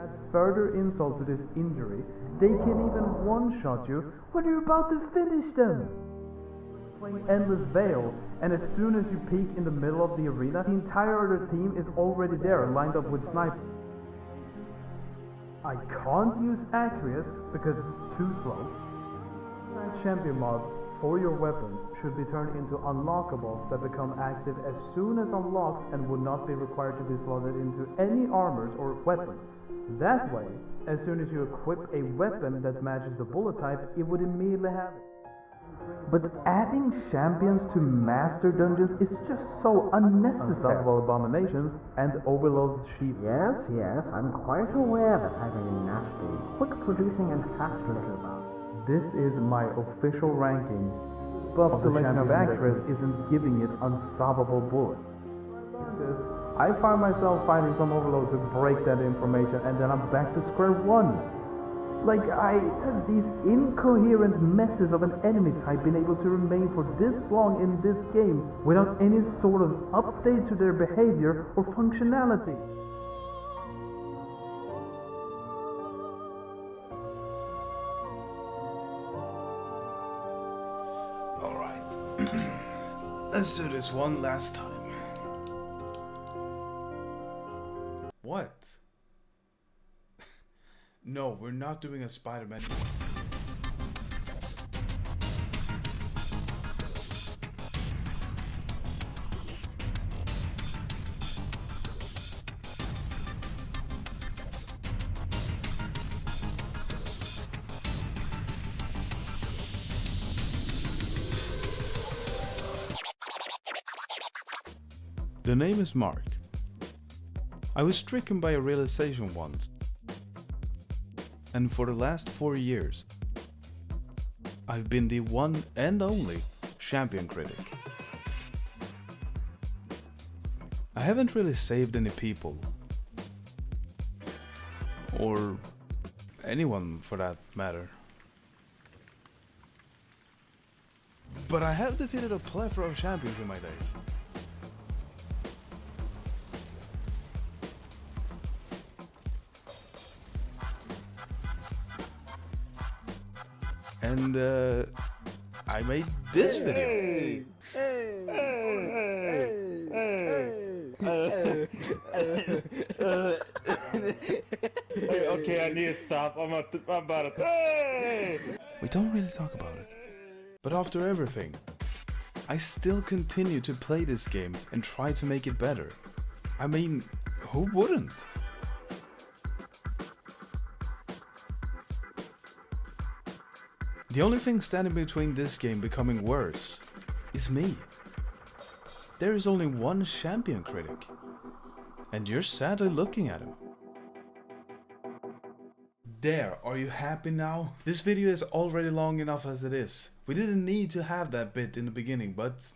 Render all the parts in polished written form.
Add further insult to this injury, they can even one-shot you when you're about to finish them. Playing endless veil, and as soon as you peek in the middle of the arena, the entire other team is already there, lined up with snipers. I can't use Acreus because it's too slow. That champion mod for your weapon should be turned into unlockables that become active as soon as unlocked and would not be required to be slotted into any armors or weapons. That way, as soon as you equip a weapon that matches the bullet type, it would immediately have it. But adding champions to master dungeons is just so unnecessary. Unstoppable abominations and overload sheep. Yes, I'm quite aware that having a nasty, quick producing and fast little about. This is my official ranking, but the Legend of Actress isn't giving it unstoppable bullets. I find myself finding some overload to break that information, and then I'm back to square one. Like, have these incoherent messes of an enemy type been able to remain for this long in this game without any sort of update to their behavior or functionality? Let's do this one last time. What? No, we're not doing a Spider-Man. The name is Mark. I was stricken by a realization once, and for the last 4 years, I've been the one and only champion critic. I haven't really saved any people, or anyone for that matter. But I have defeated a plethora of champions in my days. And I made this video. Okay, I need to stop. I'm about to. We don't really talk about it. But after everything, I still continue to play this game and try to make it better. I mean, who wouldn't? The only thing standing between this game becoming worse is me. There is only one champion critic, and you're sadly looking at him. There, are you happy now? This video is already long enough as it is. We didn't need to have that bit in the beginning, but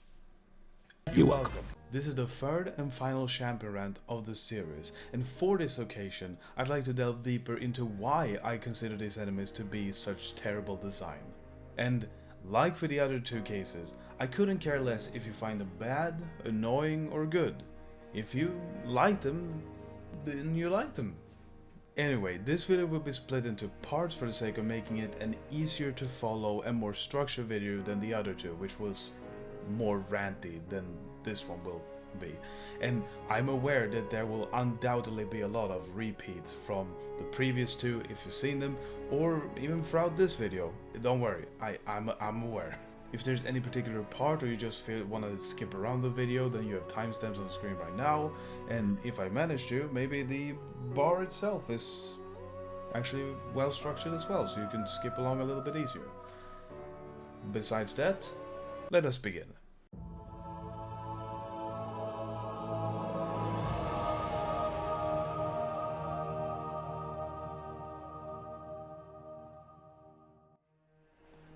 you're welcome. This is the third and final champion rant of the series, and for this occasion, I'd like to delve deeper into why I consider these enemies to be such terrible design. And like for the other two cases, I couldn't care less if you find them bad, annoying, or good. If you like them, then you like them. Anyway, this video will be split into parts for the sake of making it an easier to follow and more structured video than the other two, which was more ranty than this one will be. And I'm aware that there will undoubtedly be a lot of repeats from the previous two if you've seen them, or even throughout this video. Don't worry, I'm aware. If there's any particular part or you just want to skip around the video, then you have timestamps on the screen right now, and if I manage to, maybe the bar itself is actually well structured as well, so you can skip along a little bit easier. Besides that, let us begin.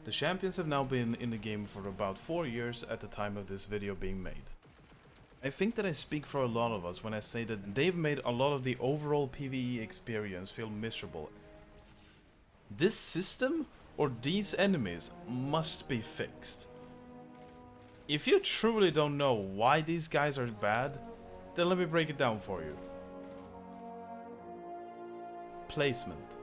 The champions have now been in the game for about 4 years at the time of this video being made. I think that I speak for a lot of us when I say that they've made a lot of the overall PvE experience feel miserable. This system, or these enemies, must be fixed. If you truly don't know why these guys are bad, then let me break it down for you. placement.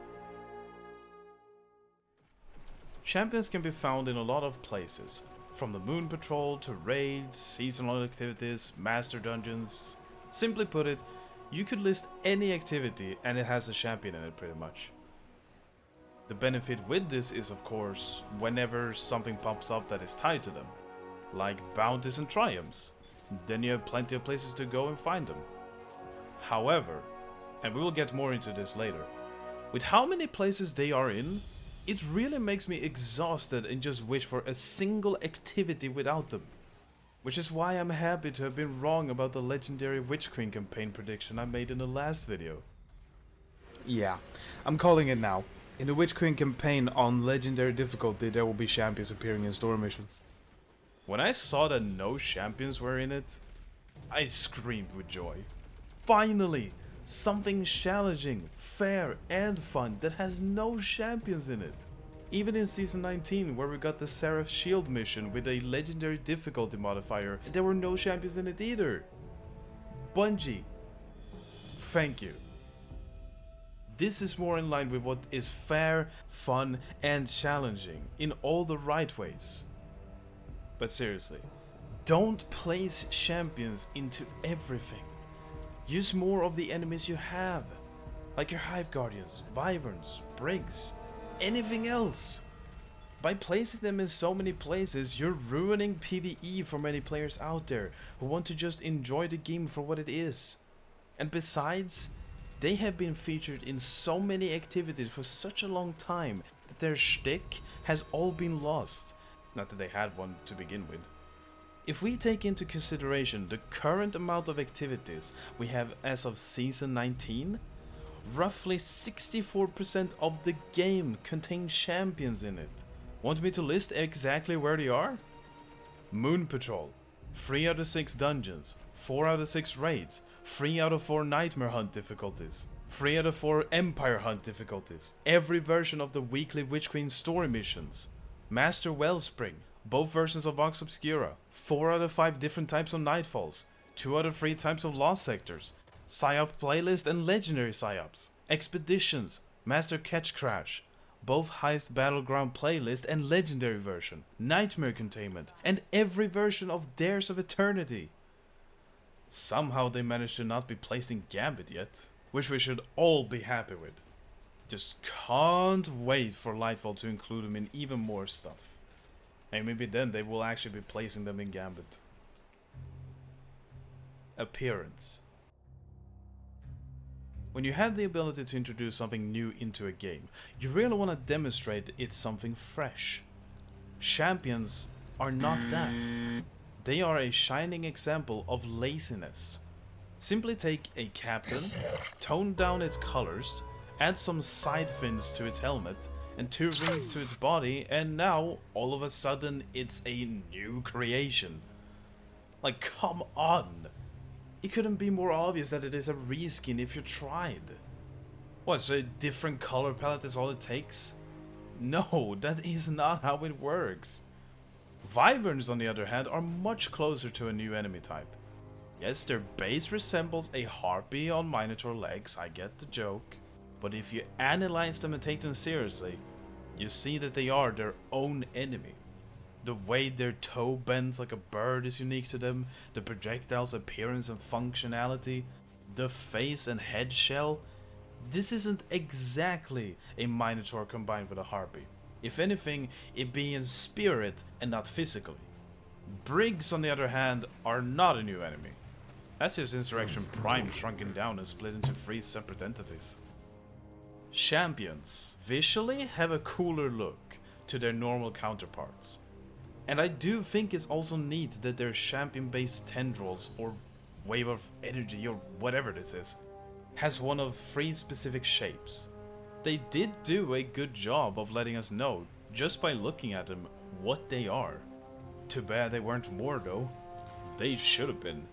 Champions can be found in a lot of places, from the Moon Patrol to raids, seasonal activities, master dungeons. Simply put it, you could list any activity and it has a champion in it pretty much. The benefit with this is, of course, whenever something pops up that is tied to them, like bounties and triumphs, then you have plenty of places to go and find them. However, and we will get more into this later, with how many places they are in, it really makes me exhausted and just wish for a single activity without them. Which is why I'm happy to have been wrong about the legendary Witch Queen campaign prediction I made in the last video. Yeah, I'm calling it now. In the Witch Queen campaign on legendary difficulty there will be champions appearing in story missions. When I saw that no champions were in it, I screamed with joy. Finally! Something challenging, fair and fun that has no champions in it. Even in Season 19 where we got the Seraph Shield mission with a legendary difficulty modifier, there were no champions in it either. Bungie, thank you. This is more in line with what is fair, fun and challenging in all the right ways. But seriously, don't place champions into everything. Use more of the enemies you have, like your Hive Guardians, Wyverns, Briggs, anything else. By placing them in so many places, you're ruining PvE for many players out there who want to just enjoy the game for what it is. And besides, they have been featured in so many activities for such a long time that their shtick has all been lost. Not that they had one to begin with. If we take into consideration the current amount of activities we have as of Season 19, roughly 64% of the game contains champions in it. Want me to list exactly where they are? Moon Patrol, 3 out of 6 dungeons, 4 out of 6 raids, 3 out of 4 Nightmare Hunt difficulties, 3 out of 4 Empire Hunt difficulties, every version of the weekly Witch Queen story missions, Master Wellspring, both versions of Vox Obscura, 4 out of 5 different types of Nightfalls, 2 out of 3 types of Lost Sectors, Psyop playlist and legendary Psyops, Expeditions, Master Catch Crash, both Heist Battleground playlist and legendary version, Nightmare Containment, and every version of Dares of Eternity. Somehow they managed to not be placed in Gambit yet, which we should all be happy with. Just can't wait for Lightfall to include them in even more stuff. And maybe then they will actually be placing them in Gambit. Appearance. When you have the ability to introduce something new into a game, you really want to demonstrate it's something fresh. Champions are not that. They are a shining example of laziness. Simply take a captain, tone down its colors, add some side fins to its helmet, and 2 rings to its body, and now, all of a sudden, it's a new creation. Like, come on! It couldn't be more obvious that it is a reskin if you tried. What, so a different color palette is all it takes? No, that is not how it works. Wyverns, on the other hand, are much closer to a new enemy type. Yes, their base resembles a harpy on Minotaur legs, I get the joke. But if you analyze them and take them seriously, you see that they are their own enemy. The way their toe bends like a bird is unique to them, the projectile's appearance and functionality, the face and head shell. This isn't exactly a Minotaur combined with a harpy. If anything, it being in spirit and not physically. Briggs, on the other hand, are not a new enemy. That's just Insurrection Prime shrunken down and split into 3 separate entities. Champions visually have a cooler look to their normal counterparts. And I do think it's also neat that their champion-based tendrils or wave of energy or whatever this is has one of 3 specific shapes. They did do a good job of letting us know, just by looking at them, what they are. Too bad they weren't more though. They should have been.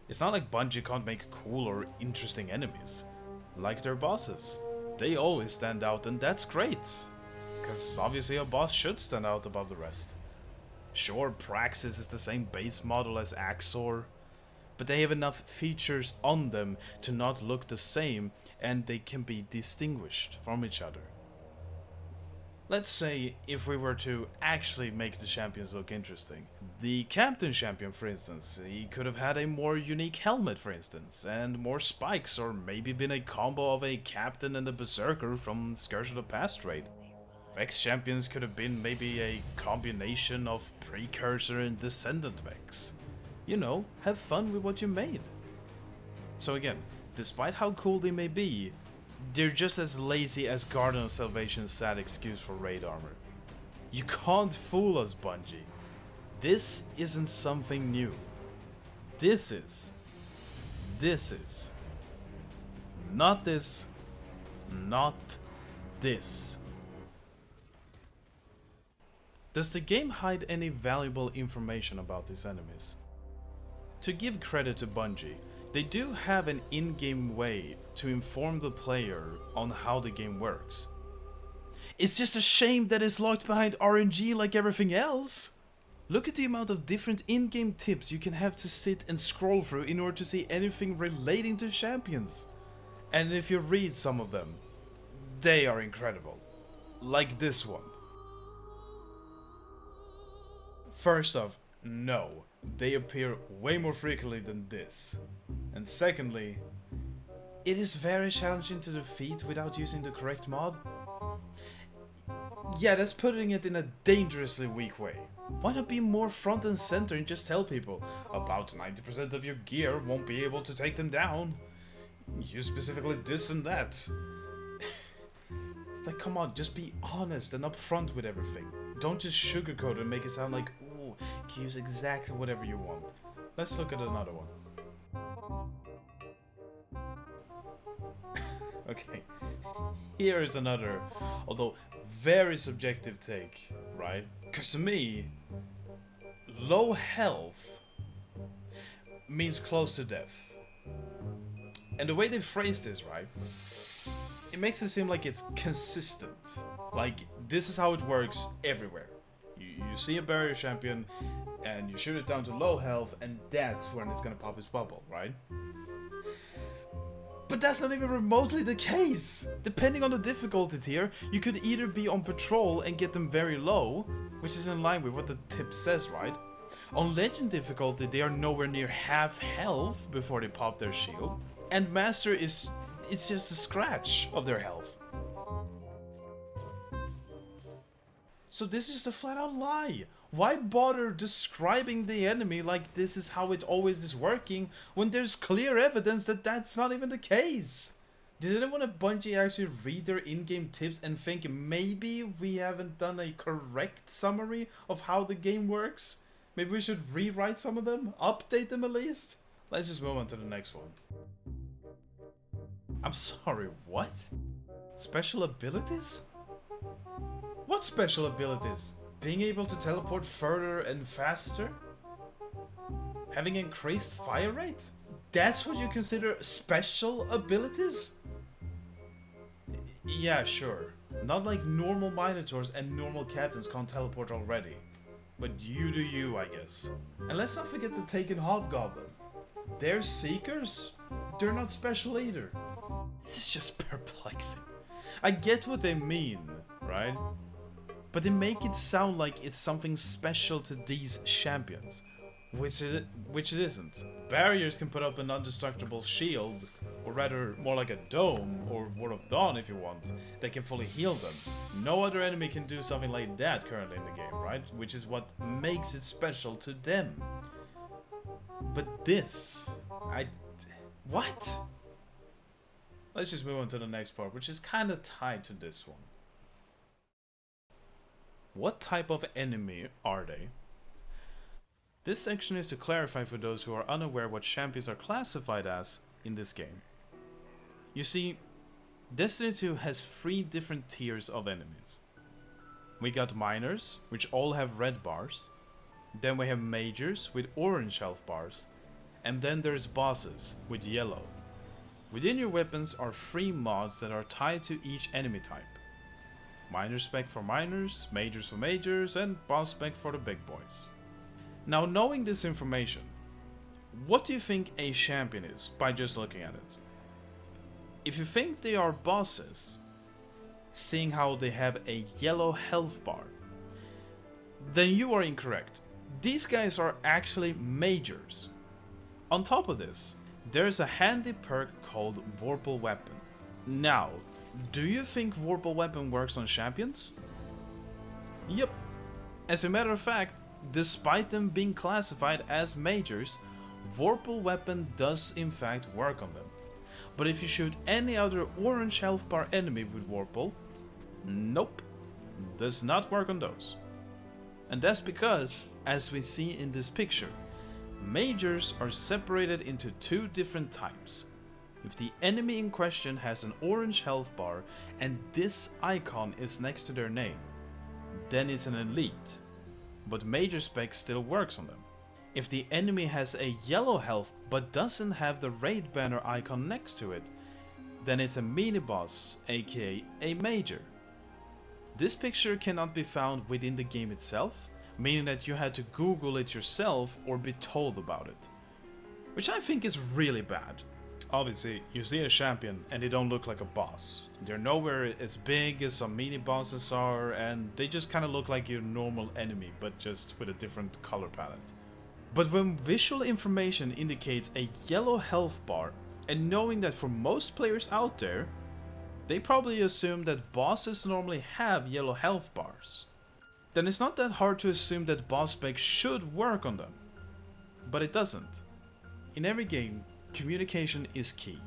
It's not like Bungie can't make cool or interesting enemies. Like their bosses. They always stand out, and that's great. Because obviously a boss should stand out above the rest. Sure, Praxis is the same base model as Axor, but they have enough features on them to not look the same, and they can be distinguished from each other. Let's say if we were to actually make the champions look interesting. The captain champion, for instance, he could have had a more unique helmet, for instance, and more spikes, or maybe been a combo of a captain and a berserker from Scourge of the Past raid. Vex champions could have been maybe a combination of Precursor and Descendant Vex. You know, have fun with what you made. So again, despite how cool they may be, they're just as lazy as Garden of Salvation's sad excuse for raid armor. You can't fool us, Bungie. This isn't something new. This is. Not this. Not this. Does the game hide any valuable information about these enemies? To give credit to Bungie, they do have an in-game way to inform the player on how the game works. It's just a shame that it's locked behind RNG like everything else. Look at the amount of different in-game tips you can have to sit and scroll through in order to see anything relating to champions. And if you read some of them, they are incredible. Like this one. First off, no, they appear way more frequently than this. And secondly, it is very challenging to defeat without using the correct mod. Yeah, that's putting it in a dangerously weak way. Why not be more front and center and just tell people, about 90% of your gear won't be able to take them down. Use specifically this and that. Like, come on, just be honest and upfront with everything. Don't just sugarcoat and make it sound like, ooh, you can use exactly whatever you want. Let's look at another one. Okay, here is another, although very subjective take, right? Because to me, low health means close to death. And the way they phrase this, right? It makes it seem like it's consistent. Like, this is how it works everywhere. You see a barrier champion, and you shoot it down to low health, and that's when it's gonna pop its bubble, right? But that's not even remotely the case! Depending on the difficulty tier, you could either be on patrol and get them very low, which is in line with what the tip says, right? On legend difficulty, they are nowhere near half health before they pop their shield. And master it's just a scratch of their health. So this is just a flat out lie. Why bother describing the enemy like this is how it always is working when there's clear evidence that that's not even the case? Did anyone at Bungie actually read their in-game tips and think maybe we haven't done a correct summary of how the game works? Maybe we should rewrite some of them? Update them at least? Let's just move on to the next one. I'm sorry, what? Special abilities? What special abilities? Being able to teleport further and faster? Having increased fire rate? That's what you consider special abilities? Yeah, sure. Not like normal Minotaurs and normal captains can't teleport already. But you do you, I guess. And let's not forget the Taken Hobgoblin. They're Seekers? They're not special either. This is just perplexing. I get what they mean, right? But they make it sound like it's something special to these champions, which it isn't. Barriers can put up an indestructible shield, or rather more like a dome, or Ward of Dawn if you want, that can fully heal them. No other enemy can do something like that currently in the game, right? Which is what makes it special to them. But this, what? Let's just move on to the next part, which is kind of tied to this one. What type of enemy are they? This section is to clarify for those who are unaware what champions are classified as in this game. You see, Destiny 2 has 3 different tiers of enemies. We got minors, which all have red bars. Then we have majors with orange health bars. And then there's bosses with yellow. Within your weapons are 3 mods that are tied to each enemy type. Minor spec for minors, majors for majors, and boss spec for the big boys. Now, knowing this information, What do you think a champion is by just looking at it? If you think they are bosses, seeing how they have a yellow health bar, then you are incorrect. These guys are actually majors. On top of this, there's a handy perk called Vorpal Weapon. Now, do you think Vorpal Weapon works on champions? Yep. As a matter of fact, despite them being classified as majors, Vorpal Weapon does in fact work on them. But if you shoot any other orange health bar enemy with Vorpal, nope, does not work on those. And that's because, as we see in this picture, majors are separated into two different types. If the enemy in question has an orange health bar and this icon is next to their name, then it's an elite, but major spec still works on them. If the enemy has a yellow health but doesn't have the raid banner icon next to it, then it's a mini boss, aka a major. This picture cannot be found within the game itself, meaning that you had to Google it yourself or be told about it, which I think is really bad. Obviously, you see a champion and they don't look like a boss. They're nowhere as big as some mini bosses are, and they just kind of look like your normal enemy, but just with a different color palette. But when visual information indicates a yellow health bar, and knowing that for most players out there, they probably assume that bosses normally have yellow health bars, then it's not that hard to assume that boss spec should work on them. But it doesn't. In every game, communication is key.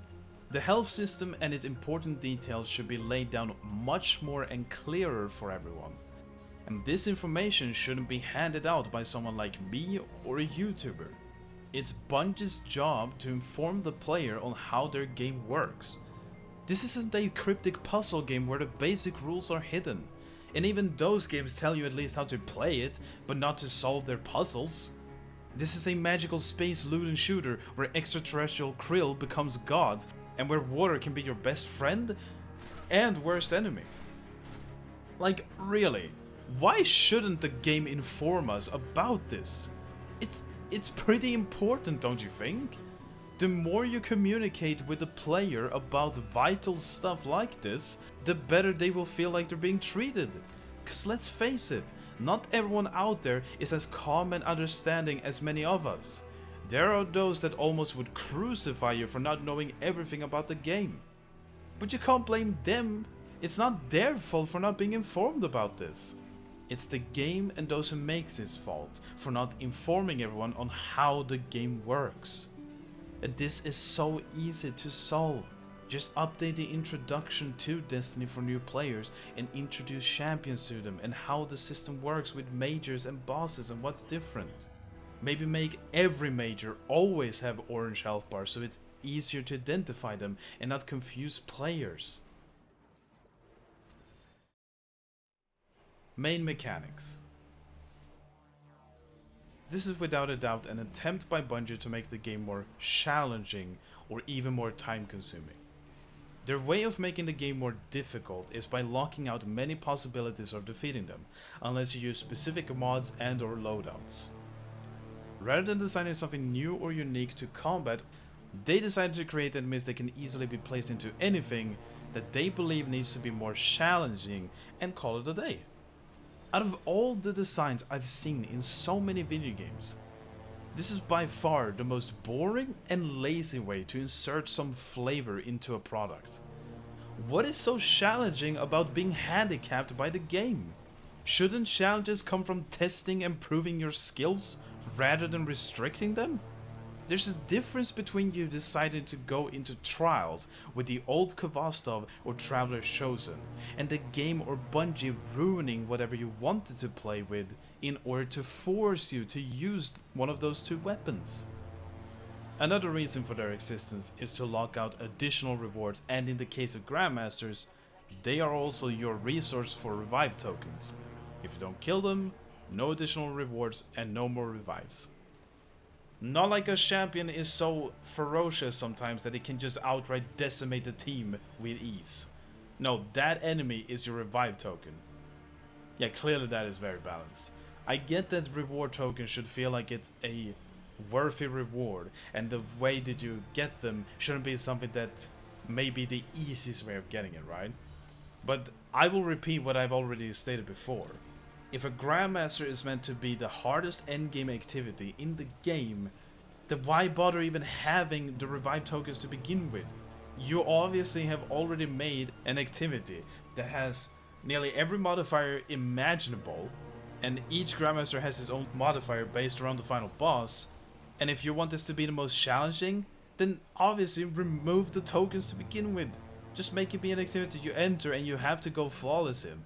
The health system and its important details should be laid down much more and clearer for everyone. And this information shouldn't be handed out by someone like me or a YouTuber. It's Bungie's job to inform the player on how their game works. This isn't a cryptic puzzle game where the basic rules are hidden. And even those games tell you at least how to play it, but not to solve their puzzles. This is a magical space loot and shooter where extraterrestrial krill becomes gods, and where water can be your best friend and worst enemy. Like, really, why shouldn't the game inform us about this? It's pretty important, don't you think? The more you communicate with the player about vital stuff like this, the better they will feel like they're being treated. Cause let's face it, not everyone out there is as calm and understanding as many of us. There are those that almost would crucify you for not knowing everything about the game. But you can't blame them. It's not their fault for not being informed about this. It's the game and those who makes its fault for not informing everyone on how the game works. And this is so easy to solve. Just update the introduction to Destiny for new players and introduce champions to them and how the system works with majors and bosses and what's different. Maybe make every major always have orange health bars so it's easier to identify them and not confuse players. Main mechanics. This is without a doubt an attempt by Bungie to make the game more challenging or even more time consuming. Their way of making the game more difficult is by locking out many possibilities of defeating them, unless you use specific mods and or loadouts. Rather than designing something new or unique to combat, they decided to create enemies that can easily be placed into anything that they believe needs to be more challenging and call it a day. Out of all the designs I've seen in so many video games, this is by far the most boring and lazy way to insert some flavor into a product. What is so challenging about being handicapped by the game? Shouldn't challenges come from testing and proving your skills rather than restricting them? There's a difference between you deciding to go into trials with the old Kvastov or Traveler's Chosen, and the game or Bungie ruining whatever you wanted to play with in order to force you to use one of those two weapons. Another reason for their existence is to lock out additional rewards, and in the case of Grandmasters, they are also your resource for revive tokens. If you don't kill them, no additional rewards and no more revives. Not like a champion is so ferocious sometimes that it can just outright decimate the team with ease. No, that enemy is your revive token. Yeah, clearly that is very balanced. I get that reward token should feel like it's a worthy reward, and the way that you get them shouldn't be something that may be the easiest way of getting it, right? But I will repeat what I've already stated before. If a Grandmaster is meant to be the hardest endgame activity in the game, then why bother even having the revive tokens to begin with? You obviously have already made an activity that has nearly every modifier imaginable, and each Grandmaster has his own modifier based around the final boss. And if you want this to be the most challenging, then obviously remove the tokens to begin with. Just make it be an activity you enter and you have to go flawless in.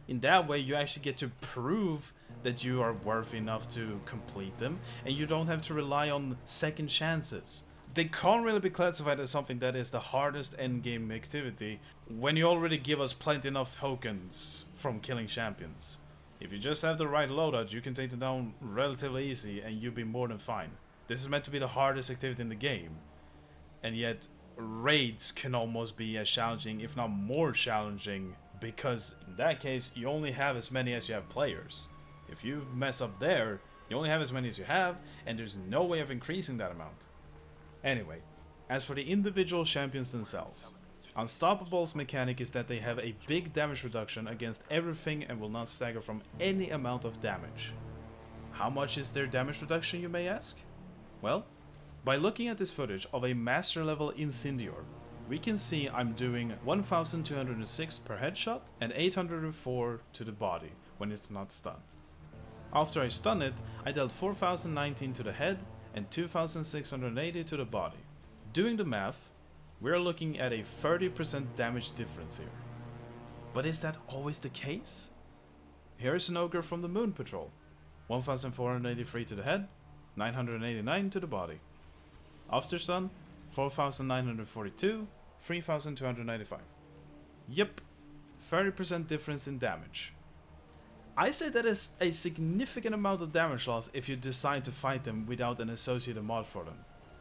In that way you actually get to prove that you are worthy enough to complete them, and you don't have to rely on second chances. They can't really be classified as something that is the hardest endgame activity when you already give us plenty enough tokens from killing champions. If you just have the right loadout, you can take them down relatively easy and you'll be more than fine. This is meant to be the hardest activity in the game, and yet raids can almost be as challenging, if not more challenging, because in that case you only have as many as you have players. If you mess up there, you only have as many as you have, and there's no way of increasing that amount. Anyway, as for the individual champions themselves, Unstoppable's mechanic is that they have a big damage reduction against everything and will not stagger from any amount of damage. How much is their damage reduction, you may ask? Well, by looking at this footage of a master level Incendior, we can see I'm doing 1206 per headshot and 804 to the body when it's not stunned. After I stun it, I dealt 4019 to the head and 2680 to the body. Doing the math, we're looking at a 30% damage difference here. But is that always the case? Here's an ogre from the Moon Patrol. 1483 to the head, 989 to the body. After stun, 4942, 3295. Yep, 30% difference in damage. I say that is a significant amount of damage loss if you decide to fight them without an associated mod for them.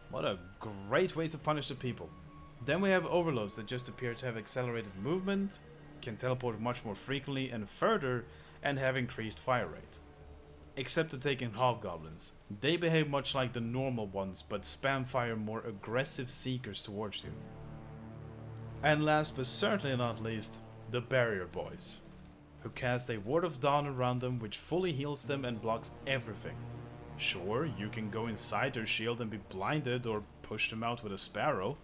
What a great way to punish the people. Then we have overloads that just appear to have accelerated movement, can teleport much more frequently and further, and have increased fire rate. Except for taking hobgoblins. They behave much like the normal ones, but spam fire more aggressive seekers towards you. And last but certainly not least, the Barrier Boys, who cast a Ward of Dawn around them which fully heals them and blocks everything. Sure, you can go inside their shield and be blinded or push them out with a sparrow,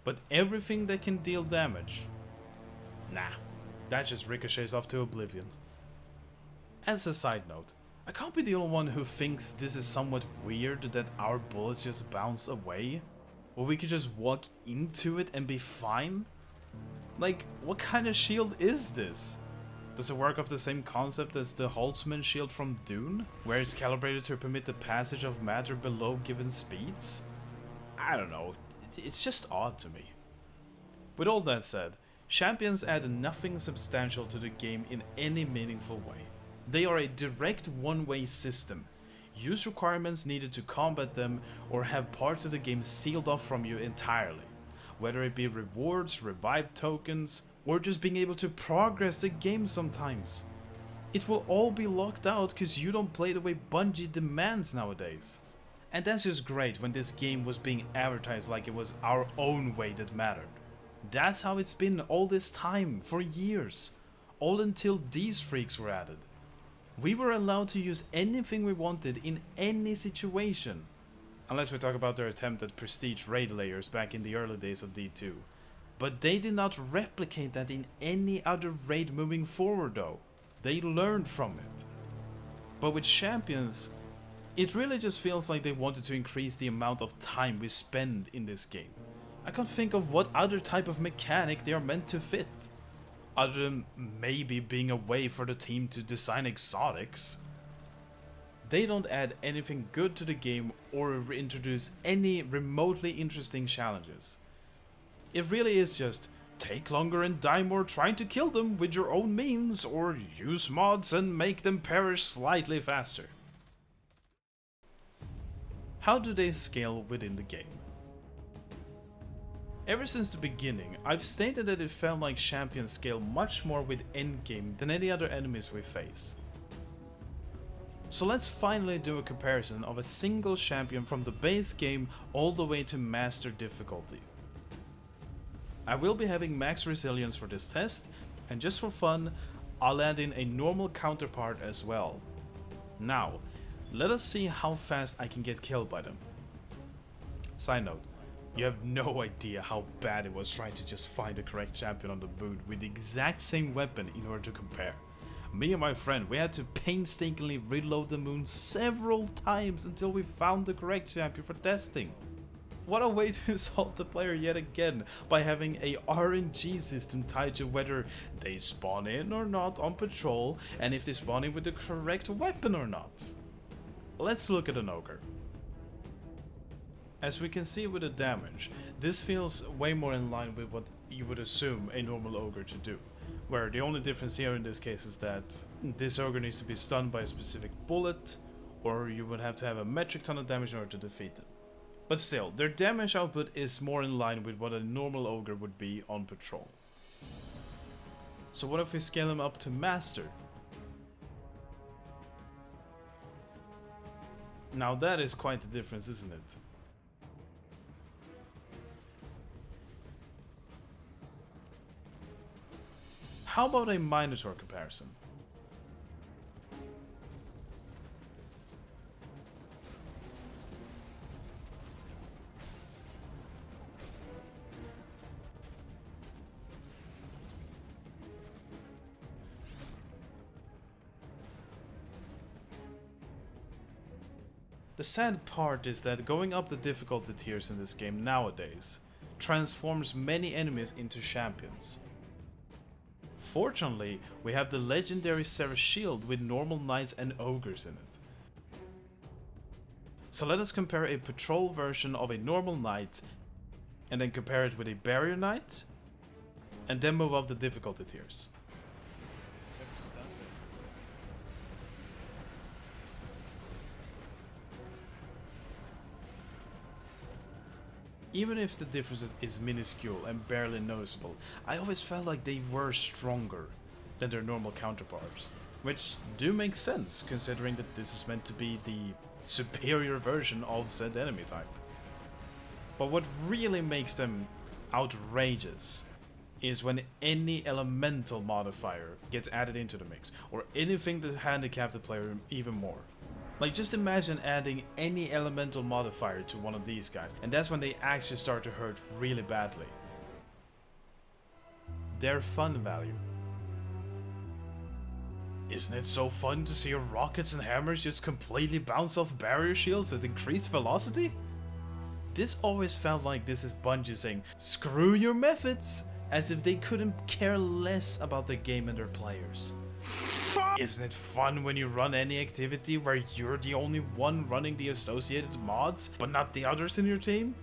but everything that can deal damage, nah, that just ricochets off to oblivion. As a side note, I can't be the only one who thinks this is somewhat weird that our bullets just bounce away, or we could just walk into it and be fine. Like, what kind of shield is this? Does it work off the same concept as the Holtzman shield from Dune, where it's calibrated to permit the passage of matter below given speeds? I don't know, it's just odd to me. With all that said, champions add nothing substantial to the game in any meaningful way. They are a direct one-way system. Use requirements needed to combat them, or have parts of the game sealed off from you entirely. Whether it be rewards, revive tokens, or just being able to progress the game sometimes. It will all be locked out because you don't play the way Bungie demands nowadays. And that's just great when this game was being advertised like it was our own way that mattered. That's how it's been all this time, for years. All until these freaks were added. We were allowed to use anything we wanted in any situation. Unless we talk about their attempt at prestige raid layers back in the early days of D2. But they did not replicate that in any other raid moving forward though. They learned from it. But with champions, it really just feels like they wanted to increase the amount of time we spend in this game. I can't think of what other type of mechanic they are meant to fit. Other than maybe being a way for the team to design exotics. They don't add anything good to the game or introduce any remotely interesting challenges. It really is just take longer and die more trying to kill them with your own means, or use mods and make them perish slightly faster. How do they scale within the game? Ever since the beginning, I've stated that it felt like champions scale much more with endgame than any other enemies we face. So let's finally do a comparison of a single champion from the base game all the way to master difficulty. I will be having max resilience for this test, and just for fun, I'll add in a normal counterpart as well. Now, let us see how fast I can get killed by them. Side note, you have no idea how bad it was trying to just find the correct champion on the boot with the exact same weapon in order to compare. Me and my friend, we had to painstakingly reload the moon several times until we found the correct champion for testing. What a way to insult the player yet again, by having a RNG system tied to whether they spawn in or not on patrol, and if they spawn in with the correct weapon or not. Let's look at an ogre. As we can see with the damage, this feels way more in line with what you would assume a normal ogre to do. Where the only difference here in this case is that this ogre needs to be stunned by a specific bullet, or you would have to have a metric ton of damage in order to defeat them. But still, their damage output is more in line with what a normal ogre would be on patrol. So what if we scale them up to master? Now that is quite the difference, isn't it? How about a Minotaur comparison? The sad part is that going up the difficulty tiers in this game nowadays transforms many enemies into champions. Fortunately, we have the legendary Sarah Shield with normal knights and ogres in it. So let us compare a patrol version of a normal knight, and then compare it with a barrier knight, and then move up the difficulty tiers. Even if the difference is minuscule and barely noticeable, I always felt like they were stronger than their normal counterparts. Which do make sense, considering that this is meant to be the superior version of said enemy type. But what really makes them outrageous is when any elemental modifier gets added into the mix, or anything to handicap the player even more. Like, just imagine adding any elemental modifier to one of these guys, and that's when they actually start to hurt really badly. Their fun value. Isn't it so fun to see your rockets and hammers just completely bounce off barrier shields at increased velocity? This always felt like this is Bungie saying, screw your methods, as if they couldn't care less about the game and their players. Isn't it fun when you run any activity where you're the only one running the associated mods, but not the others in your team?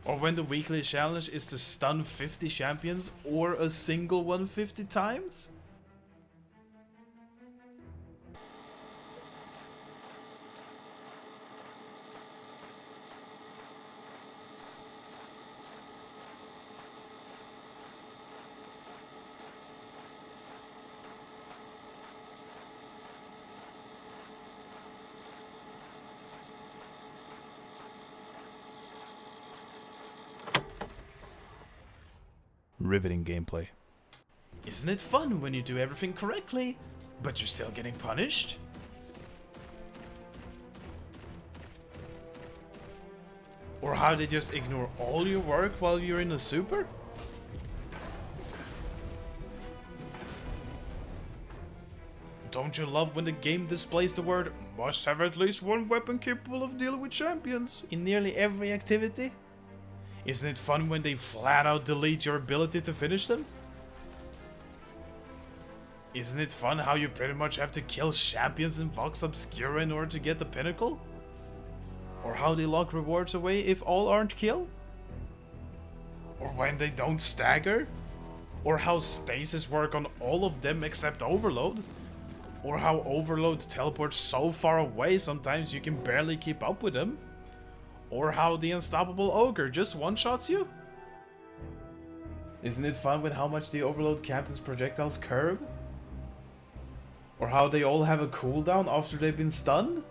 Or when the weekly challenge is to stun 50 champions, or a single one 50 times? Riveting gameplay. Isn't it fun when you do everything correctly, but you're still getting punished? Or how they just ignore all your work while you're in a super? Don't you love when the game displays the word "must have at least one weapon capable of dealing with champions" in nearly every activity? Isn't it fun when they flat out delete your ability to finish them? Isn't it fun how you pretty much have to kill champions in Vox Obscura in order to get the pinnacle? Or how they lock rewards away if all aren't killed? Or when they don't stagger? Or how stasis work on all of them except Overload? Or how Overload teleports so far away sometimes you can barely keep up with them? Or how the unstoppable ogre just one-shots you? Isn't it fun with how much the Overload captain's projectiles curve? Or how they all have a cooldown after they've been stunned?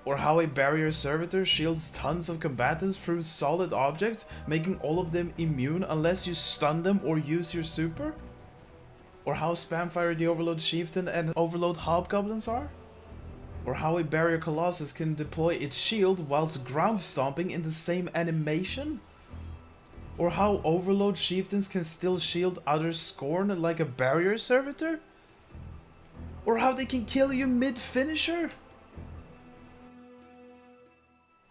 Or how a barrier servitor shields tons of combatants through solid objects, making all of them immune unless you stun them or use your super? Or how spamfire the Overload Chieftain and Overload Hobgoblins are? Or how a barrier Colossus can deploy its shield whilst ground stomping in the same animation? Or how Overload Chieftains can still shield others' scorn like a barrier servitor? Or how they can kill you mid-finisher?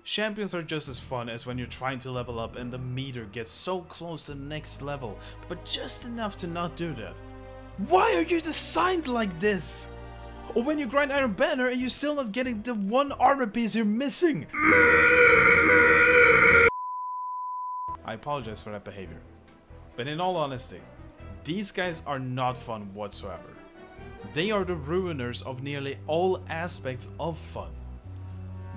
Champions are just as fun as when you're trying to level up and the meter gets so close to the next level, but just enough to not do that. Why are you designed like this? Or when you grind Iron Banner and you're still not getting the one armor piece you're missing. I apologize for that behavior. But in all honesty, these guys are not fun whatsoever. They are the ruiners of nearly all aspects of fun.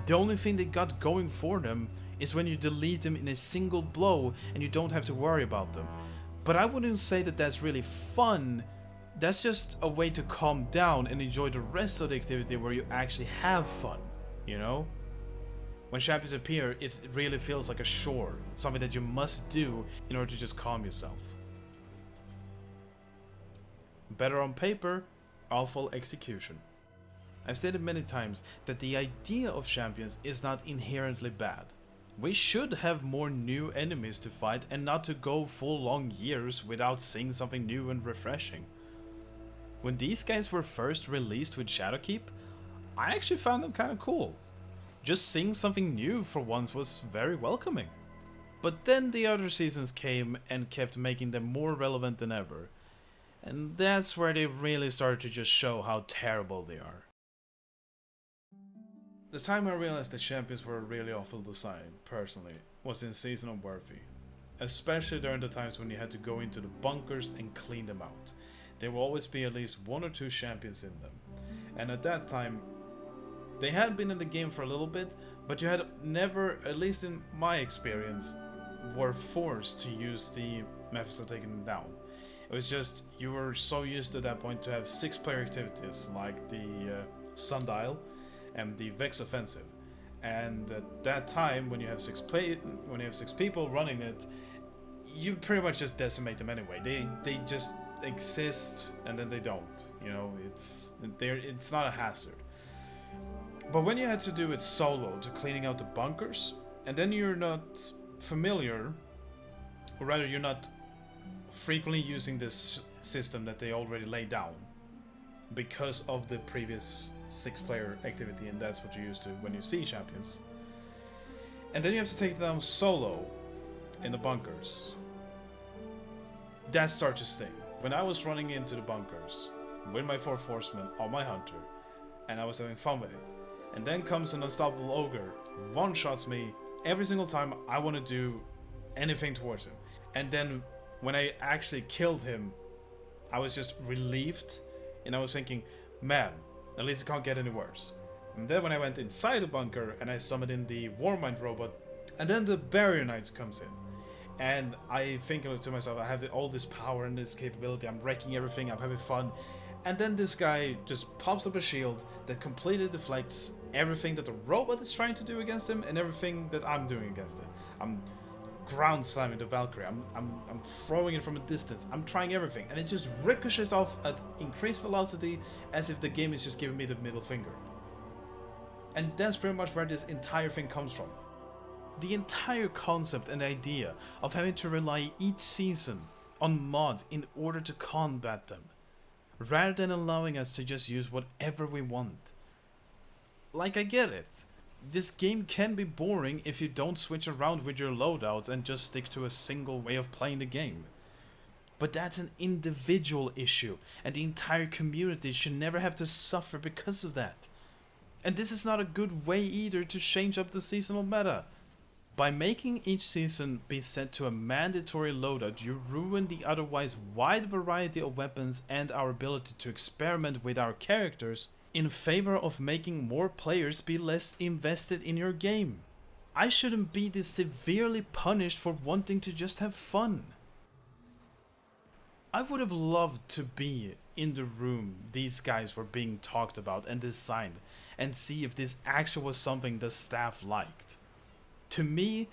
The only thing they got going for them is when you delete them in a single blow and you don't have to worry about them. But I wouldn't say that that's really fun. That's just a way to calm down and enjoy the rest of the activity where you actually have fun, you know? When champions appear, it really feels like a chore, something that you must do in order to just calm yourself. Better on paper, awful execution. I've stated many times that the idea of champions is not inherently bad. We should have more new enemies to fight and not to go full long years without seeing something new and refreshing. When these guys were first released with Shadowkeep, I actually found them kinda cool. Just seeing something new for once was very welcoming. But then the other seasons came and kept making them more relevant than ever. And that's where they really started to just show how terrible they are. The time I realized that champions were a really awful design, personally, was in Season of Worthy. Especially during the times when you had to go into the bunkers and clean them out. There will always be at least 1 or 2 champions in them. And at that time, they had been in the game for a little bit, but you had never, at least in my experience, were forced to use the methods of taking them down. It was just, you were so used at that point to have 6-player activities like the Sundial and the Vex Offensive. And at that time, when you have 6 people running it, you pretty much just decimate them anyway. They just exist and then they don't. You know, it's not a hazard. But when you had to do it solo to cleaning out the bunkers, and then you're not familiar, or rather you're not frequently using this system that they already laid down because of the previous 6-player activity, and that's what you're used to when you see champions. And then you have to take them solo in the bunkers. That starts to sting. When I was running into the bunkers with my 4th Horseman on my Hunter, and I was having fun with it, and then comes an unstoppable ogre, one-shots me every single time I want to do anything towards him. And then when I actually killed him, I was just relieved, and I was thinking, man, at least it can't get any worse. And then when I went inside the bunker and I summoned in the Warmind robot, and then the Barrier Knights comes in, and I think to myself, I have all this power and this capability, I'm wrecking everything, I'm having fun, and then this guy just pops up a shield that completely deflects everything that the robot is trying to do against him and everything that I'm doing against it. I'm ground slamming the Valkyrie, I'm throwing it from a distance, I'm trying everything, and it just ricochets off at increased velocity as if the game is just giving me the middle finger. And that's pretty much where this entire thing comes from. The entire concept and idea of having to rely each season on mods in order to combat them, rather than allowing us to just use whatever we want. Like, I get it. This game can be boring if you don't switch around with your loadouts and just stick to a single way of playing the game. But that's an individual issue, and the entire community should never have to suffer because of that. And this is not a good way either to change up the seasonal meta. By making each season be set to a mandatory loadout, you ruin the otherwise wide variety of weapons and our ability to experiment with our characters in favor of making more players be less invested in your game. I shouldn't be this severely punished for wanting to just have fun. I would have loved to be in the room these guys were being talked about and designed, and see if this actually was something the staff liked. To me,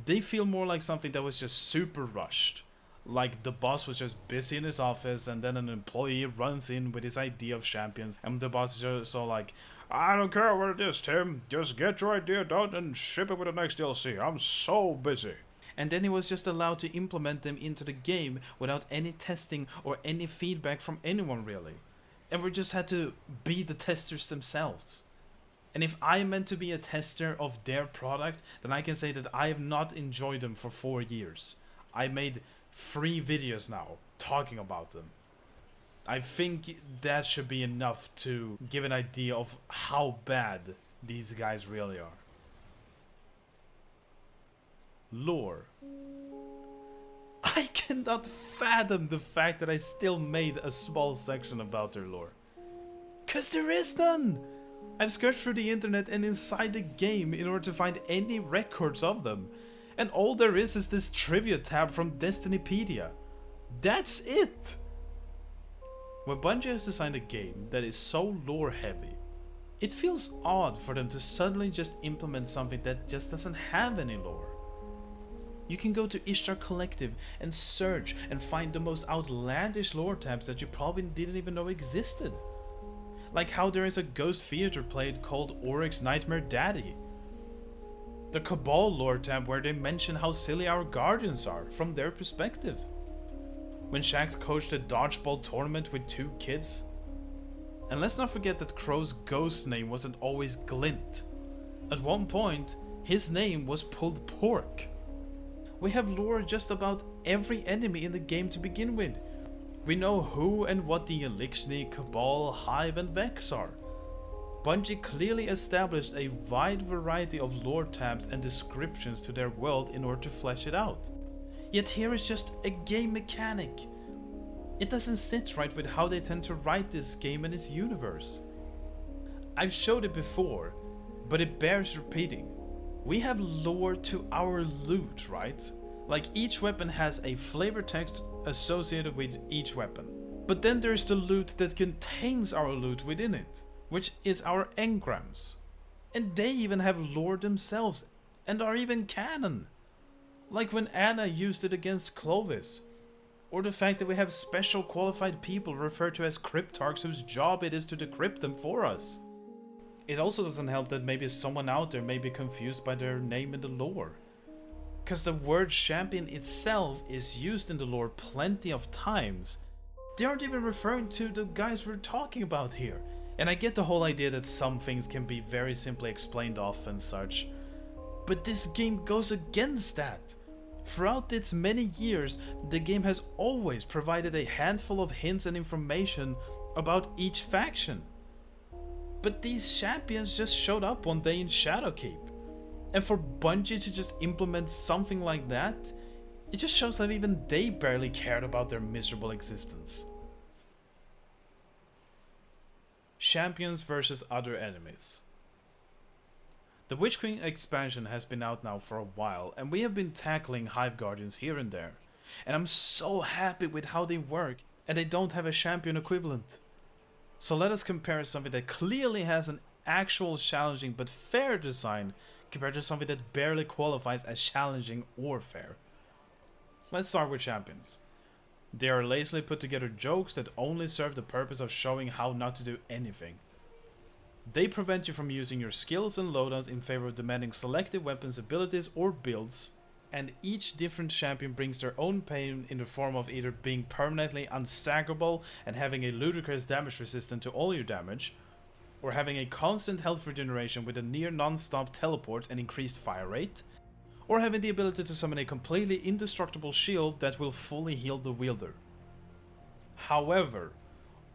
they feel more like something that was just super rushed. Like the boss was just busy in his office, and then an employee runs in with his idea of champions, and the boss is just so like, I don't care what it is, Tim, just get your idea done and ship it with the next DLC, I'm so busy. And then he was just allowed to implement them into the game without any testing or any feedback from anyone really. And we just had to be the testers themselves. And if I meant to be a tester of their product, then I can say that I have not enjoyed them for 4 years. I made 3 videos now talking about them. I think that should be enough to give an idea of how bad these guys really are. Lore. I cannot fathom the fact that I still made a small section about their lore. 'Cause there is none! I've searched through the internet and inside the game in order to find any records of them. And all there is this trivia tab from Destinypedia. That's it! When Bungie has designed a game that is so lore heavy, it feels odd for them to suddenly just implement something that just doesn't have any lore. You can go to Ishtar Collective and search and find the most outlandish lore tabs that you probably didn't even know existed. Like how there is a Ghost Theater played called Oryx's Nightmare Daddy. The Cabal lore tab where they mention how silly our guardians are from their perspective. When Shaxx coached a dodgeball tournament with 2 kids. And let's not forget that Crow's ghost name wasn't always Glint. At one point, his name was Pulled Pork. We have lore just about every enemy in the game to begin with. We know who and what the Elixni, Cabal, Hive and Vex are. Bungie clearly established a wide variety of lore tabs and descriptions to their world in order to flesh it out. Yet here is just a game mechanic. It doesn't sit right with how they tend to write this game and its universe. I've showed it before, but it bears repeating. We have lore to our loot, right? Like each weapon has a flavor text associated with each weapon. But then there's the loot that contains our loot within it, which is our engrams. And they even have lore themselves, and are even canon. Like when Anna used it against Clovis. Or the fact that we have special qualified people referred to as cryptarchs whose job it is to decrypt them for us. It also doesn't help that maybe someone out there may be confused by their name in the lore. Cause the word champion itself is used in the lore plenty of times. They aren't even referring to the guys we're talking about here. And I get the whole idea that some things can be very simply explained off and such. But this game goes against that. Throughout its many years, the game has always provided a handful of hints and information about each faction. But these champions just showed up one day in Shadowkeep. And for Bungie to just implement something like that, it just shows that even they barely cared about their miserable existence. Champions versus other enemies. The Witch Queen expansion has been out now for a while, and we have been tackling Hive Guardians here and there. And I'm so happy with how they work, and they don't have a champion equivalent. So let us compare something that clearly has an actual challenging but fair design compared to something that barely qualifies as challenging or fair. Let's start with champions. They are lazily put together jokes that only serve the purpose of showing how not to do anything. They prevent you from using your skills and loadouts in favor of demanding selected weapons, abilities or builds, and each different champion brings their own pain in the form of either being permanently unstaggerable and having a ludicrous damage resistance to all your damage, or having a constant health regeneration with a near non-stop teleport and increased fire rate, or having the ability to summon a completely indestructible shield that will fully heal the wielder. However,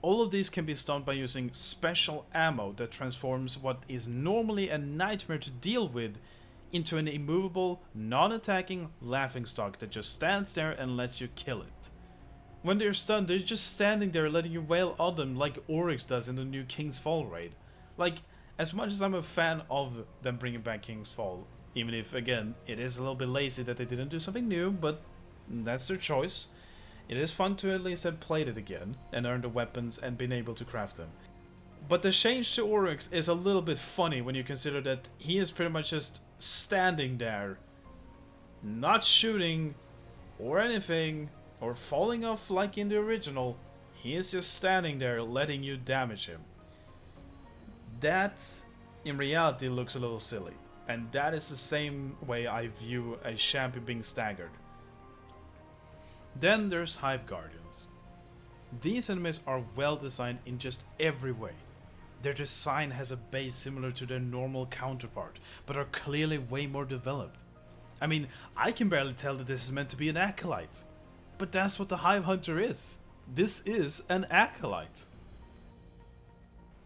all of these can be stunned by using special ammo that transforms what is normally a nightmare to deal with into an immovable, non-attacking laughingstock that just stands there and lets you kill it. When they're stunned, they're just standing there letting you wail on them like Oryx does in the new King's Fall raid. Like, as much as I'm a fan of them bringing back King's Fall, even if, again, it is a little bit lazy that they didn't do something new, but that's their choice. It is fun to at least have played it again, and earned the weapons and been able to craft them. But the change to Oryx is a little bit funny when you consider that he is pretty much just standing there, not shooting or anything, or falling off like in the original. He is just standing there letting you damage him. That, in reality, looks a little silly. And that is the same way I view a champion being staggered. Then there's Hive Guardians. These enemies are well designed in just every way. Their design has a base similar to their normal counterpart, but are clearly way more developed. I mean, I can barely tell that this is meant to be an acolyte. But that's what the Hive Hunter is. This is an acolyte.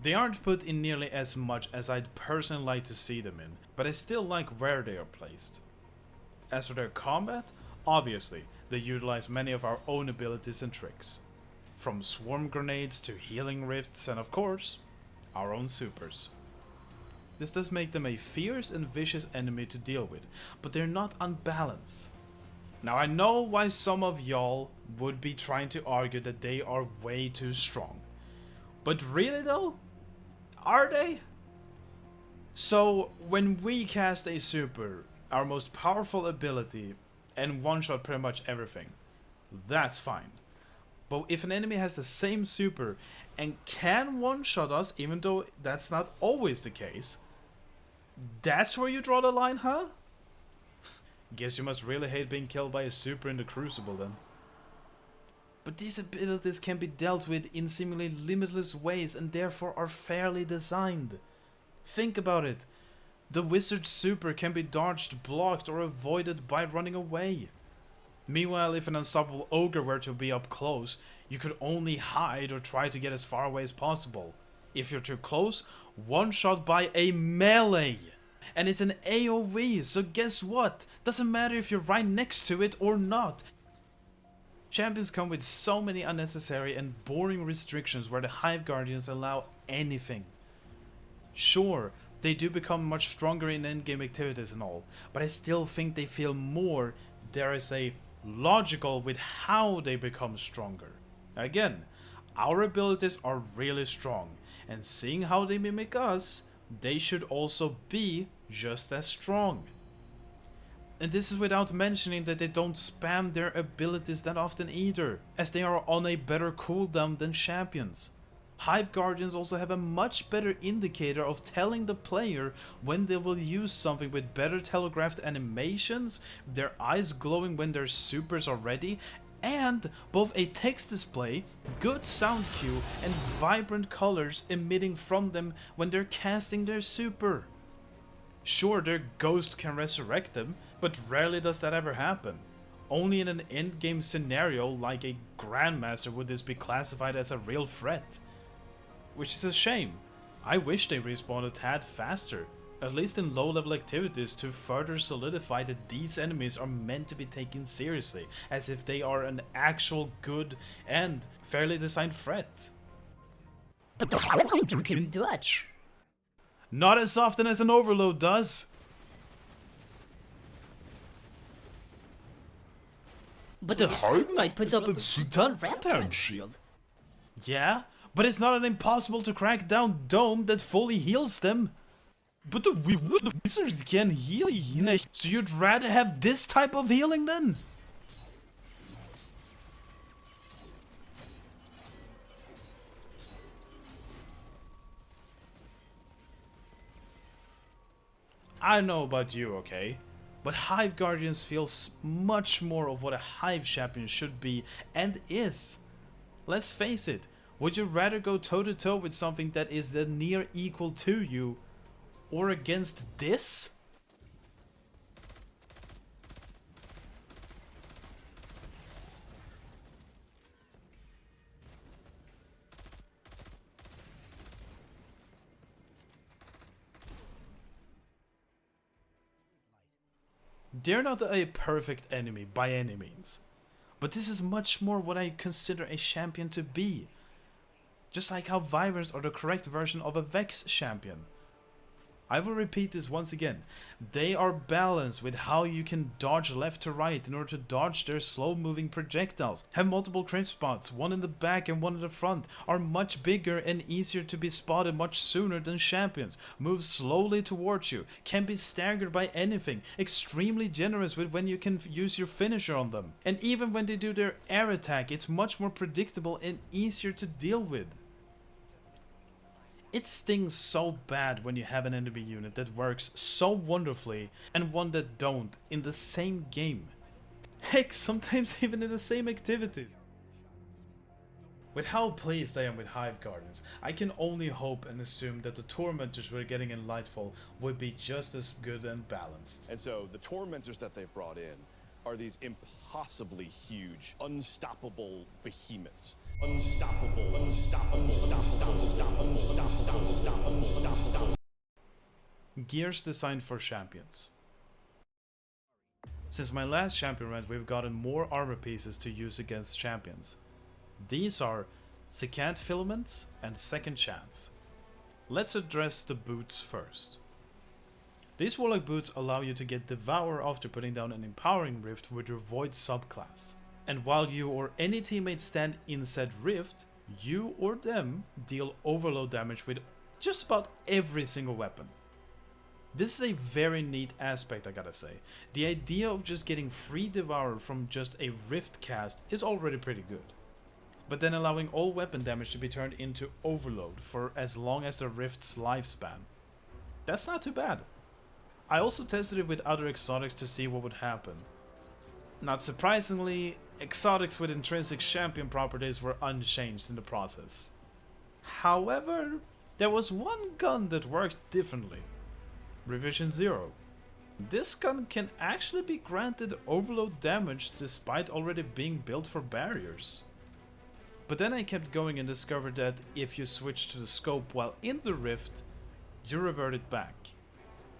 They aren't put in nearly as much as I'd personally like to see them in, but I still like where they are placed. As for their combat, obviously, they utilize many of our own abilities and tricks. From swarm grenades to healing rifts and of course, our own supers. This does make them a fierce and vicious enemy to deal with, but they're not unbalanced. Now I know why some of y'all would be trying to argue that they are way too strong. But really though? Are they? So when we cast a super, our most powerful ability, and one-shot pretty much everything, that's fine. But if an enemy has the same super and can one-shot us, even though that's not always the case, that's where you draw the line, huh? Guess you must really hate being killed by a super in the Crucible then. But these abilities can be dealt with in seemingly limitless ways and therefore are fairly designed. Think about it. The wizard super can be dodged, blocked or avoided by running away. Meanwhile, if an unstoppable ogre were to be up close, you could only hide or try to get as far away as possible. If you're too close, one shot by a melee. And it's an AoE, so guess what? Doesn't matter if you're right next to it or not. Champions come with so many unnecessary and boring restrictions where the Hive Guardians allow anything. Sure, they do become much stronger in endgame activities and all, but I still think they feel more, dare I say, logical with how they become stronger. Again, our abilities are really strong, and seeing how they mimic us, they should also be just as strong. And this is without mentioning that they don't spam their abilities that often either, as they are on a better cooldown than champions. Hive Guardians also have a much better indicator of telling the player when they will use something with better telegraphed animations, their eyes glowing when their supers are ready, and both a text display, good sound cue, and vibrant colors emitting from them when they're casting their super. Sure, their ghost can resurrect them, but rarely does that ever happen. Only in an endgame scenario like a Grandmaster would this be classified as a real threat. Which is a shame. I wish they respawned a tad faster, at least in low-level activities, to further solidify that these enemies are meant to be taken seriously, as if they are an actual good and fairly designed threat. But the Hive Hunter can dodge. Not as often as an Overload does. But the Hard Knight puts up a ton rampage shield. Yeah, but it's not an impossible to crack down dome that fully heals them. But the wizard can heal, so you'd rather have this type of healing then? I don't know about you, okay? But Hive Guardians feels much more of what a Hive champion should be and is. Let's face it, would you rather go toe-to-toe with something that is the near equal to you, or against this? They're not a perfect enemy by any means, but this is much more what I consider a champion to be. Just like how Wyverns are the correct version of a Vex champion. I will repeat this once again. They are balanced with how you can dodge left to right in order to dodge their slow moving projectiles. Have multiple cringe spots, one in the back and one in the front. Are much bigger and easier to be spotted much sooner than champions. Move slowly towards you. Can be staggered by anything. Extremely generous with when you can use your finisher on them. And even when they do their air attack, it's much more predictable and easier to deal with. It stings so bad when you have an enemy unit that works so wonderfully and one that don't in the same game. Heck, sometimes even in the same activities. With how pleased I am with Hive Gardens, I can only hope and assume that the Tormentors we're getting in Lightfall would be just as good and balanced. And so the Tormentors that they've brought in are these impossibly huge, unstoppable behemoths. Unstoppable. Gears designed for champions. Since my last champion rant, we've gotten more armor pieces to use against champions. These are Secant Filaments and Second Chance. Let's address the boots first. These Warlock boots allow you to get Devour after putting down an Empowering Rift with your Void subclass. And while you or any teammate stand in said rift, you or them deal overload damage with just about every single weapon. This is a very neat aspect, I gotta say. The idea of just getting free Devour from just a rift cast is already pretty good. But then allowing all weapon damage to be turned into overload for as long as the rift's lifespan. That's not too bad. I also tested it with other exotics to see what would happen. Not surprisingly, exotics with intrinsic champion properties were unchanged in the process. However, there was one gun that worked differently. Revision 0. This gun can actually be granted overload damage despite already being built for barriers. But then I kept going and discovered that if you switch to the scope while in the rift, you revert it back.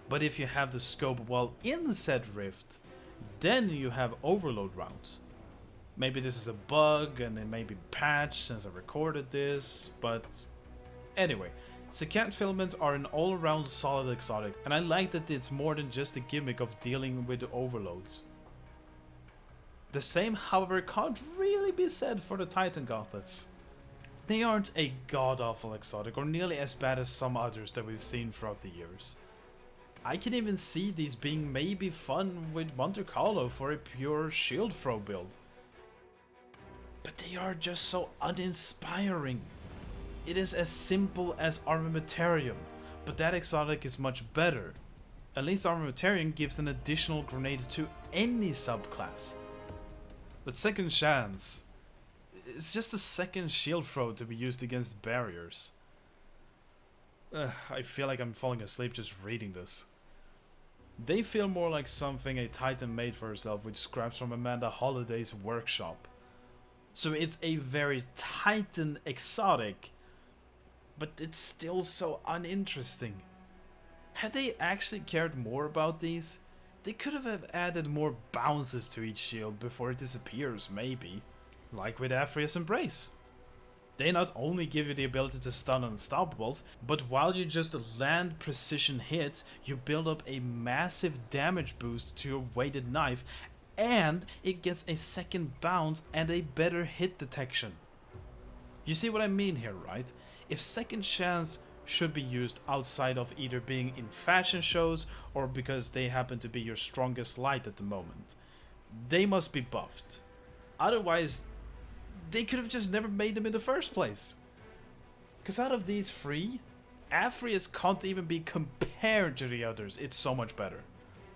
But if you have the scope while in said rift, then you have overload rounds. Maybe this is a bug and it may be patched since I recorded this, but anyway, Secant Filaments are an all-around solid exotic, and I like that it's more than just a gimmick of dealing with the overloads. The same, however, can't really be said for the Titan Gauntlets. They aren't a god-awful exotic or nearly as bad as some others that we've seen throughout the years. I can even see these being maybe fun with Monte Carlo for a pure shield throw build. But they are just so uninspiring. It is as simple as Armamentarium, but that exotic is much better. At least Armamentarium gives an additional grenade to any subclass. But Second Chance, it's just a second shield throw to be used against barriers. I feel like I'm falling asleep just reading this. They feel more like something a Titan made for herself with scraps from Amanda Holliday's workshop. So it's a very Titan exotic, but it's still so uninteresting. Had they actually cared more about these, they could have added more bounces to each shield before it disappears, maybe. Like with Aphria's Embrace. They not only give you the ability to stun unstoppables, but while you just land precision hits, you build up a massive damage boost to your weighted knife, and it gets a second bounce and a better hit detection. You see what I mean here, right? If Second Chance should be used outside of either being in fashion shows or because they happen to be your strongest light at the moment, they must be buffed. Otherwise, they could have just never made them in the first place. Because out of these three, Aphria's can't even be compared to the others. It's so much better.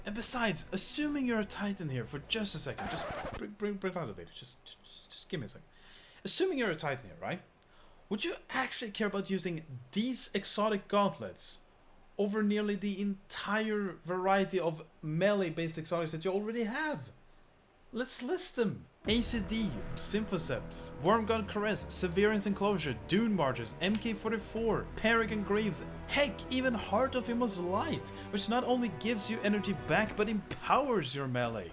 And besides, assuming you're a Titan here for just a second, just bring out the video. Just give me a second. Assuming you're a Titan here, right? Would you actually care about using these exotic gauntlets over nearly the entire variety of melee-based exotics that you already have? Let's list them. ACD, Symphoceps, Wormgun Caress, Severance Enclosure, Dune Marches, MK44, Peregrine Greaves, heck, even Heart of Immortal Light, which not only gives you energy back but empowers your melee.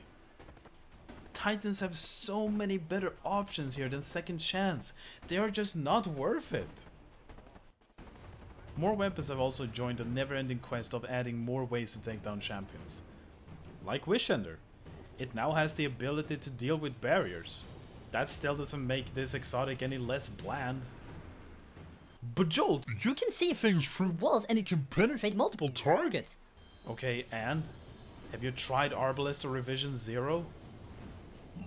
Titans have so many better options here than Second Chance. They are just not worth it. More weapons have also joined the never-ending quest of adding more ways to take down champions. Like Wishender. It now has the ability to deal with barriers. That still doesn't make this exotic any less bland. But Joel, you can see things through walls and it can penetrate multiple targets. Okay, and? Have you tried Arbalest or Revision Zero?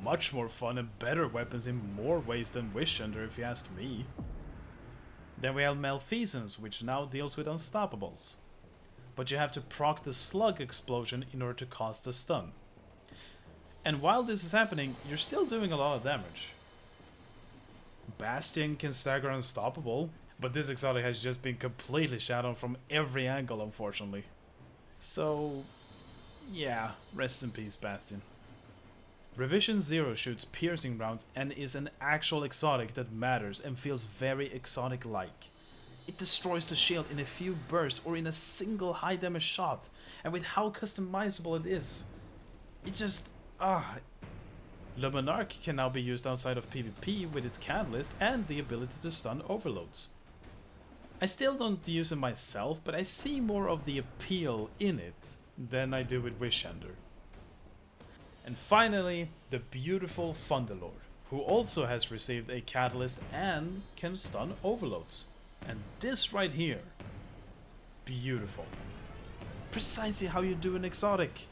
Much more fun and better weapons in more ways than Wishender, if you ask me. Then we have Malfeasance, which now deals with Unstoppables. But you have to proc the slug explosion in order to cast a stun. And while this is happening, you're still doing a lot of damage. Bastion can stagger Unstoppable, but this exotic has just been completely shadowed from every angle, unfortunately. So, yeah, rest in peace, Bastion. Revision Zero shoots piercing rounds and is an actual exotic that matters and feels very exotic-like. It destroys the shield in a few bursts or in a single high damage shot, and with how customizable it is, it just... Le Monarch can now be used outside of PvP with its Catalyst and the ability to stun overloads. I still don't use it myself, but I see more of the appeal in it than I do with Wishender. And finally, the beautiful Thunderlord, who also has received a Catalyst and can stun overloads. And this right here, beautiful. Precisely how you do an exotic.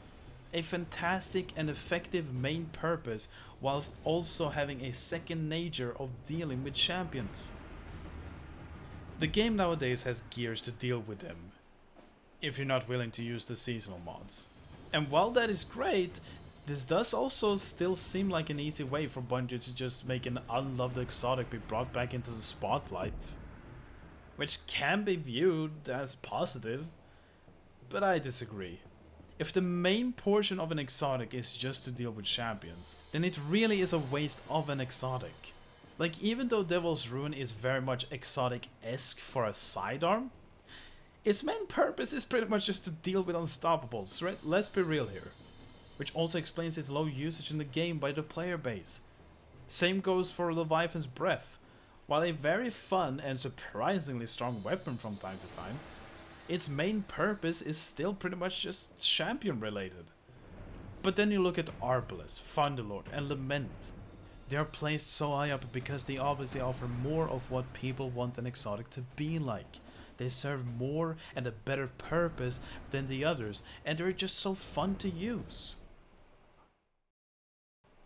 A fantastic and effective main purpose, whilst also having a second nature of dealing with champions. The game nowadays has gears to deal with them, if you're not willing to use the seasonal mods. And while that is great, this does also still seem like an easy way for Bungie to just make an unloved exotic be brought back into the spotlight. Which can be viewed as positive, but I disagree. If the main portion of an exotic is just to deal with champions, then it really is a waste of an exotic. Like, even though Devil's Ruin is very much exotic-esque for a sidearm, its main purpose is pretty much just to deal with Unstoppables, right? Let's be real here. Which also explains its low usage in the game by the player base. Same goes for Leviathan's Breath. While a very fun and surprisingly strong weapon from time to time, its main purpose is still pretty much just champion related. But then you look at Arbalest, Thunderlord and Lament. They are placed so high up because they obviously offer more of what people want an exotic to be like. They serve more and a better purpose than the others, and they're just so fun to use.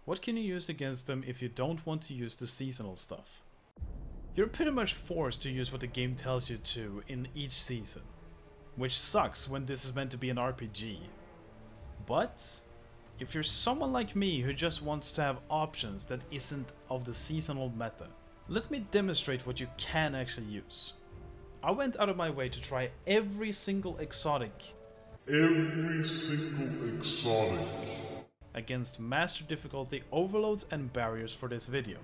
What can you use against them if you don't want to use the seasonal stuff? You're pretty much forced to use what the game tells you to in each season, which sucks when this is meant to be an RPG. But if you're someone like me who just wants to have options that isn't of the seasonal meta, let me demonstrate what you can actually use. I went out of my way to try every single exotic against master difficulty overloads and barriers for this video.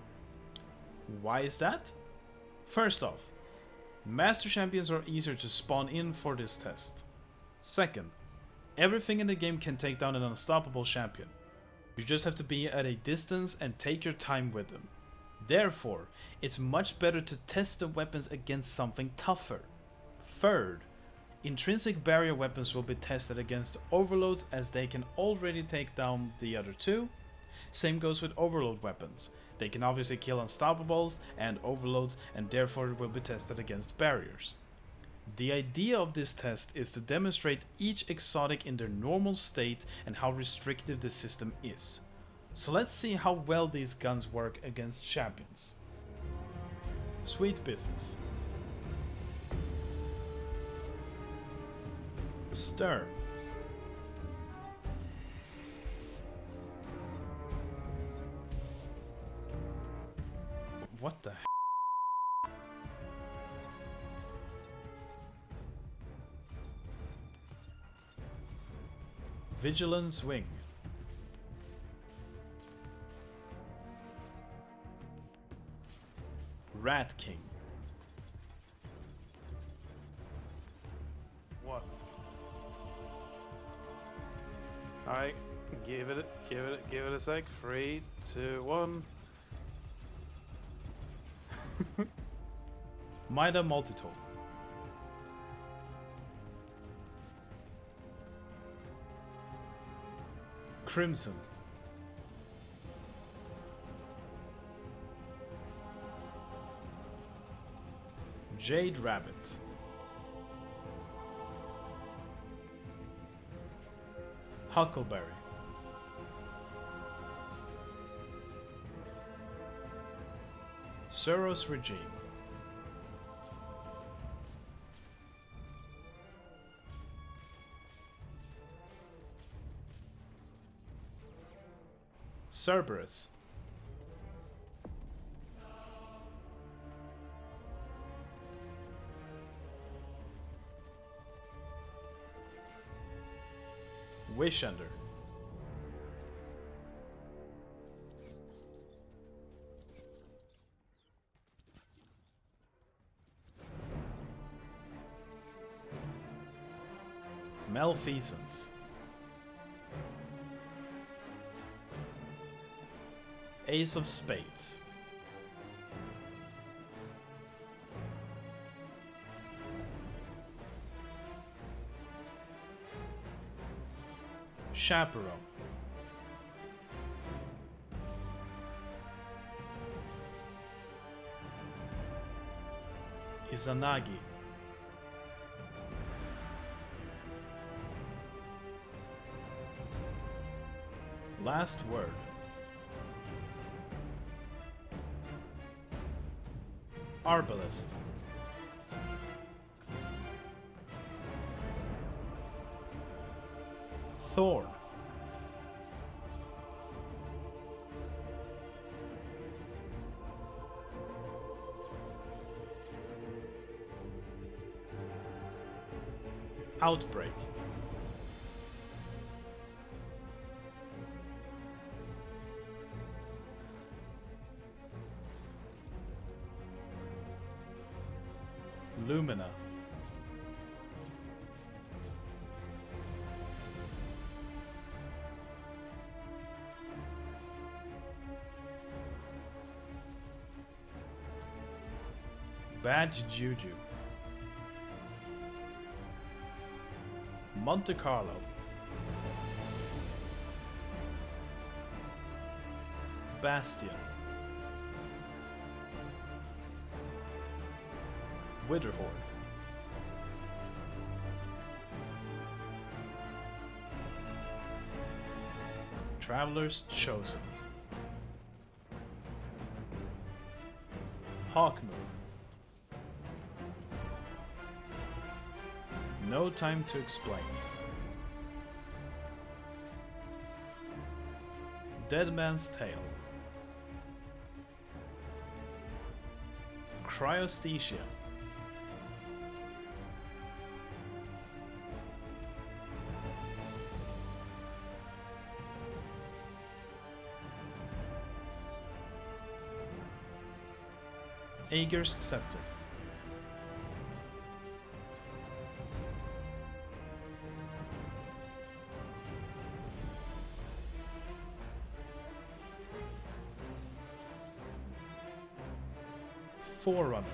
Why is that? First off, master champions are easier to spawn in for this test. Second, everything in the game can take down an unstoppable champion. You just have to be at a distance and take your time with them. Therefore, it's much better to test the weapons against something tougher. Third, intrinsic barrier weapons will be tested against overloads as they can already take down the other two. Same goes with overload weapons. They can obviously kill unstoppables and overloads and therefore will be tested against barriers. The idea of this test is to demonstrate each exotic in their normal state and how restrictive the system is. So let's see how well these guns work against champions. Sweet business. Sturm. What the heck? Vigilance Wing. Rat King. What? Alright, give it a sec. 3, 2, 1. Mida Multitool. Crimson. Jade Rabbit. Huckleberry. Suros Regime. Cerberus. Wishender. Malfeasance. Ace of Spades. Chaperone. Izanagi. Last word. Arbalest. Thorn. Outbreak. Lumina. Bad Juju. Monte Carlo. Bastion. Witherhorde. Traveler's Chosen. Hawkmoon. No Time to Explain. Dead Man's Tale. Cryosthesia. Aegir's Scepter. Forerunner.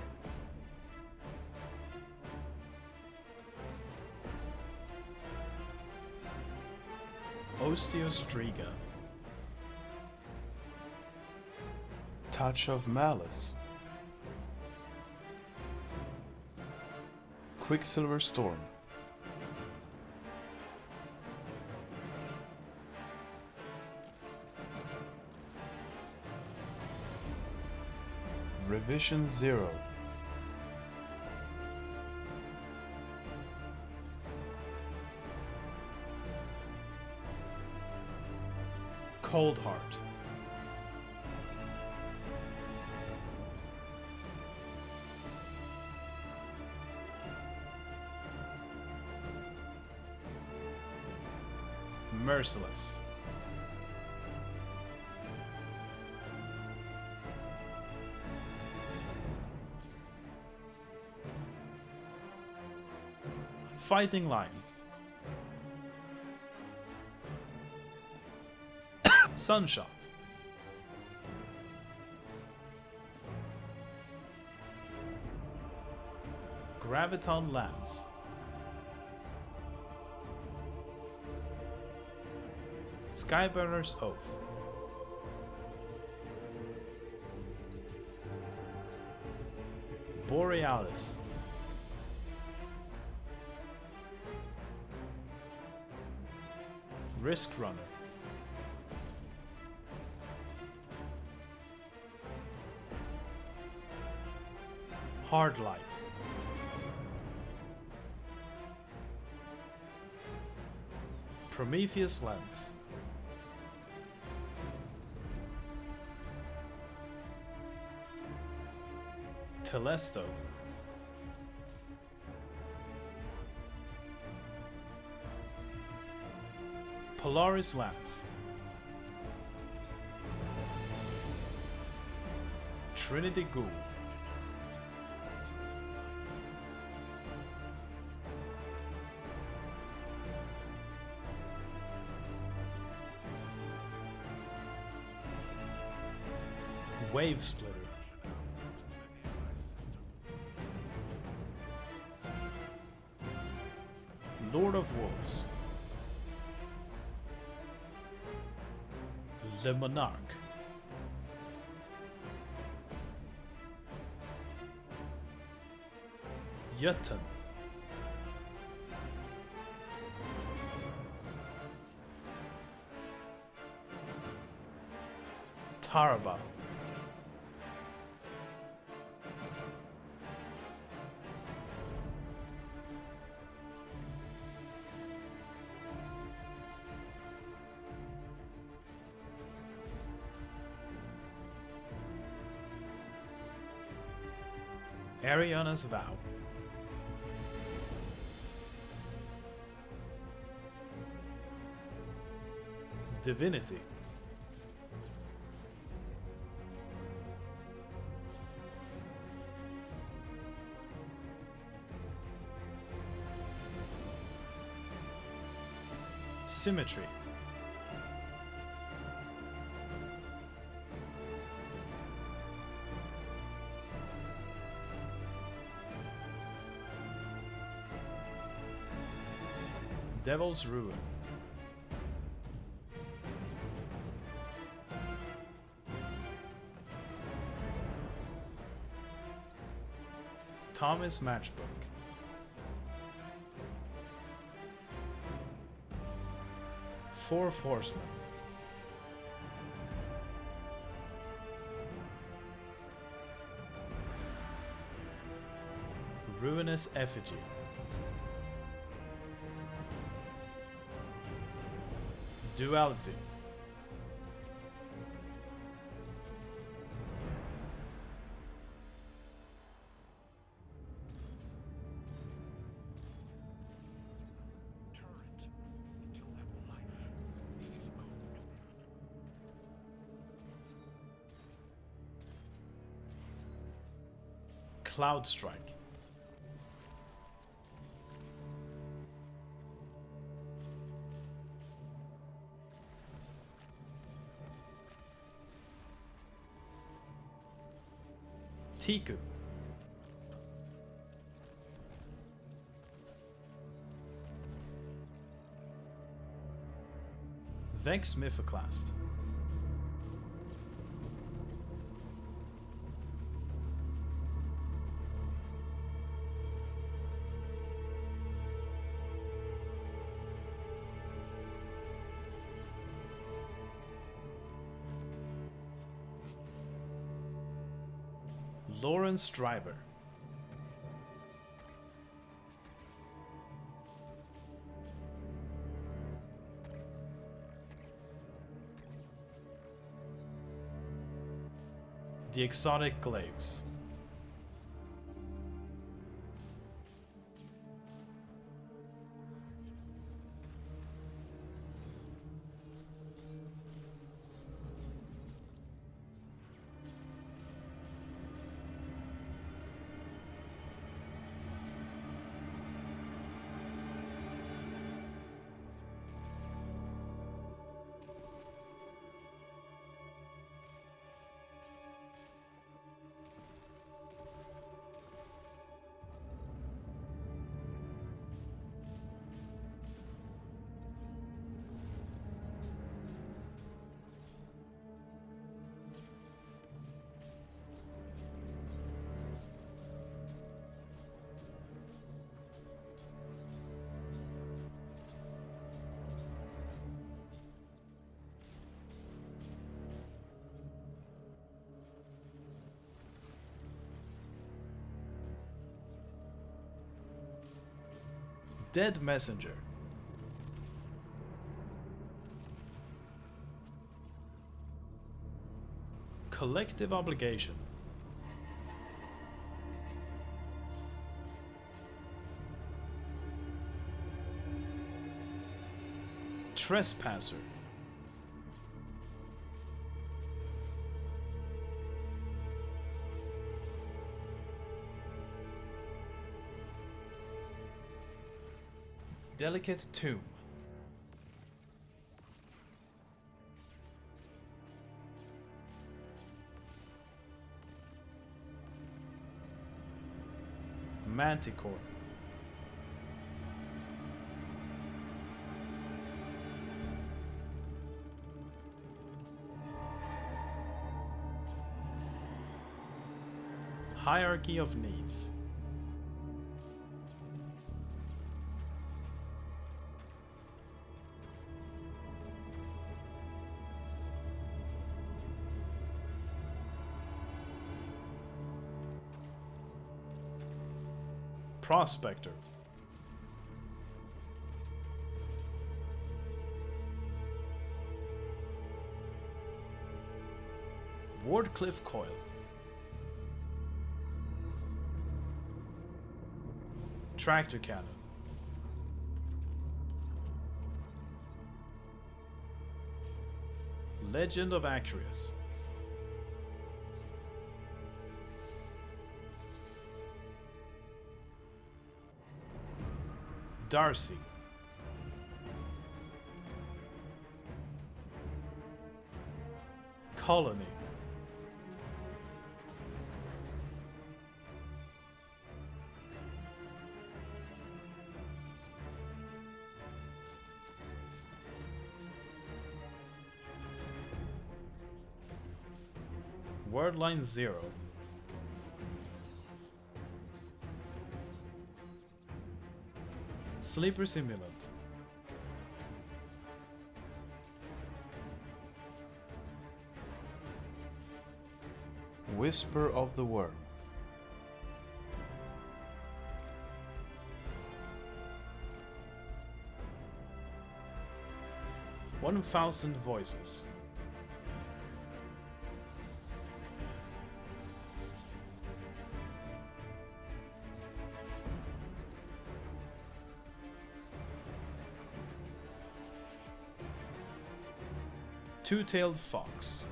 Osteostriga. Touch of Malice. Quicksilver Storm. Revision 0. Cold Heart. Merciless. Fighting Line. Sunshot. Graviton Lance. Skyburner's Oath. Borealis. Risk Runner. Hard Light. Prometheus Lens. Telesto. Polaris Lance. Trinity Ghoul. Wave Splitter. Lord of Wolves. Le Monarch. Jotun. Taraba. Ariana's Vow. Divinity. Symmetry. Devil's Ruin. Thomas Matchbook. Four Horsemen. Ruinous Effigy. Duality. Cloud Strike. Tiku. Vex Mythoclast. Lawrence Driver. The Exotic Glaives. Dead messenger. Collective obligation. Trespasser. Delicate tomb. Manticore. Hierarchy of needs. Prospector. Wardcliffe Coil. Tractor cannon. Legend of Acreus. Darcy. Colony. Wordline 0. Sleeper Simulant. Whisper of the Worm. "1,000 Voices." Two-tailed fox.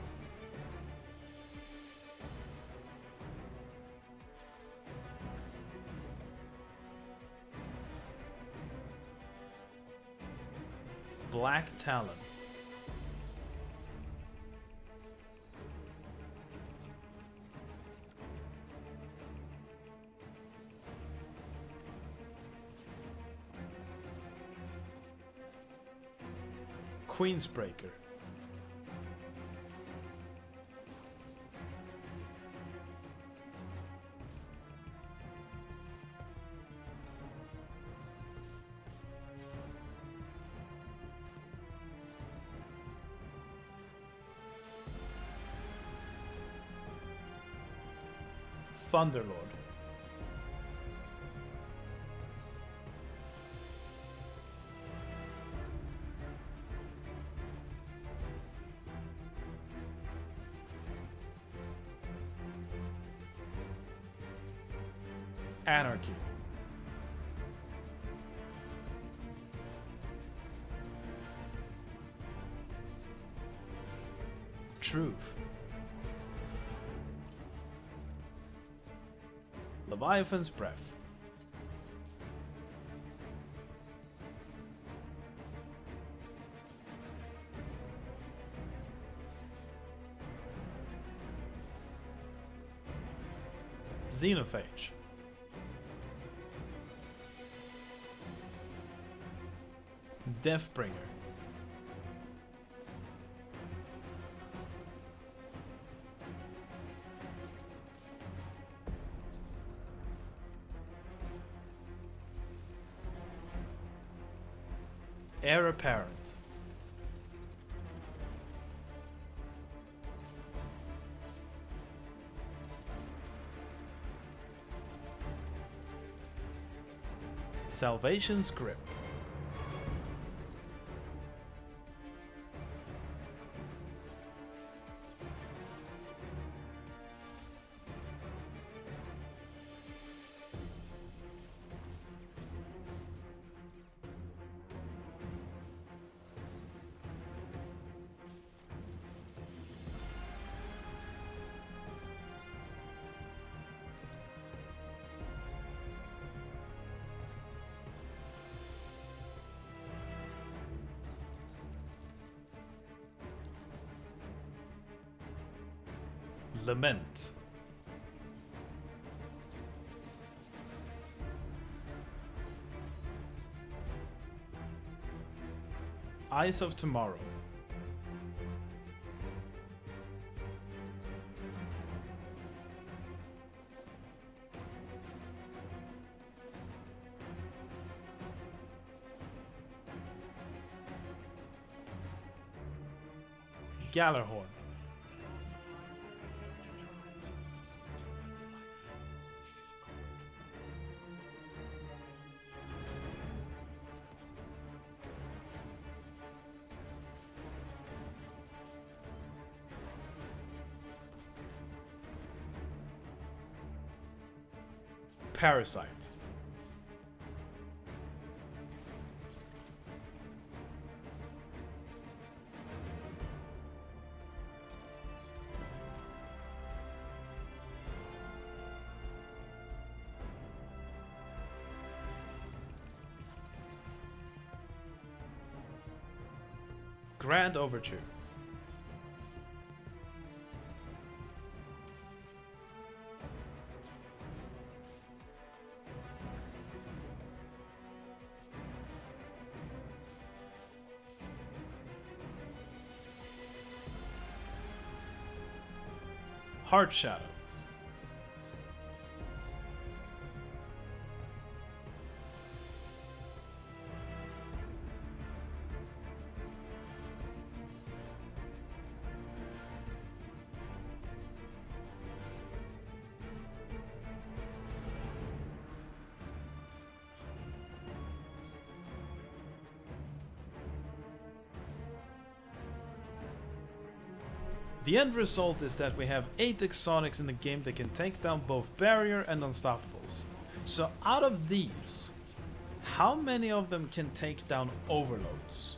Black Talon. Queensbreaker. Thunderlord. Anarchy. Truth. Leviathan's Breath. Xenophage. Deathbringer. Heir Apparent. Salvation's Grip. Lament. Eyes of Tomorrow. Gallarhorn. Parasite. Grand Overture. Heart Shadow. The end result is that we have 8 Exotics in the game that can take down both Barrier and Unstoppables. So out of these, how many of them can take down Overloads?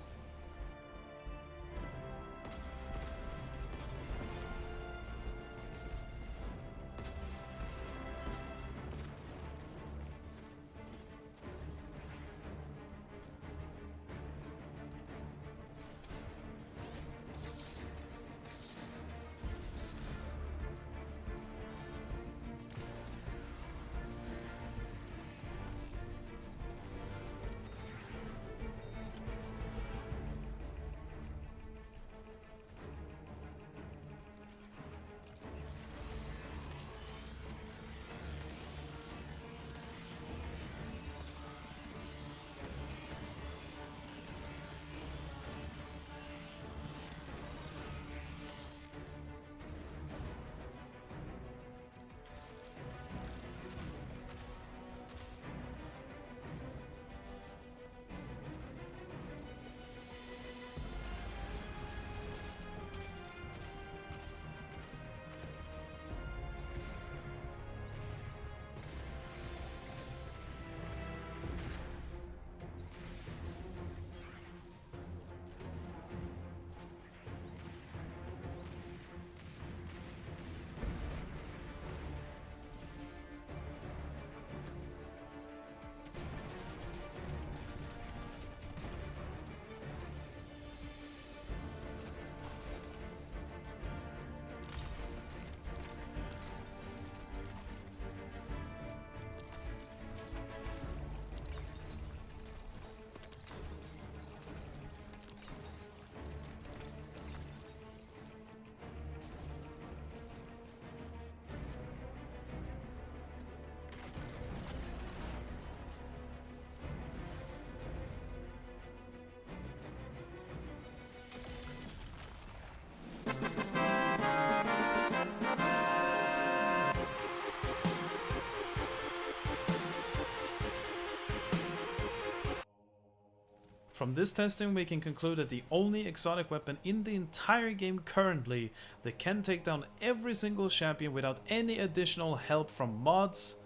From this testing we can conclude that the only exotic weapon in the entire game currently that can take down every single champion without any additional help from mods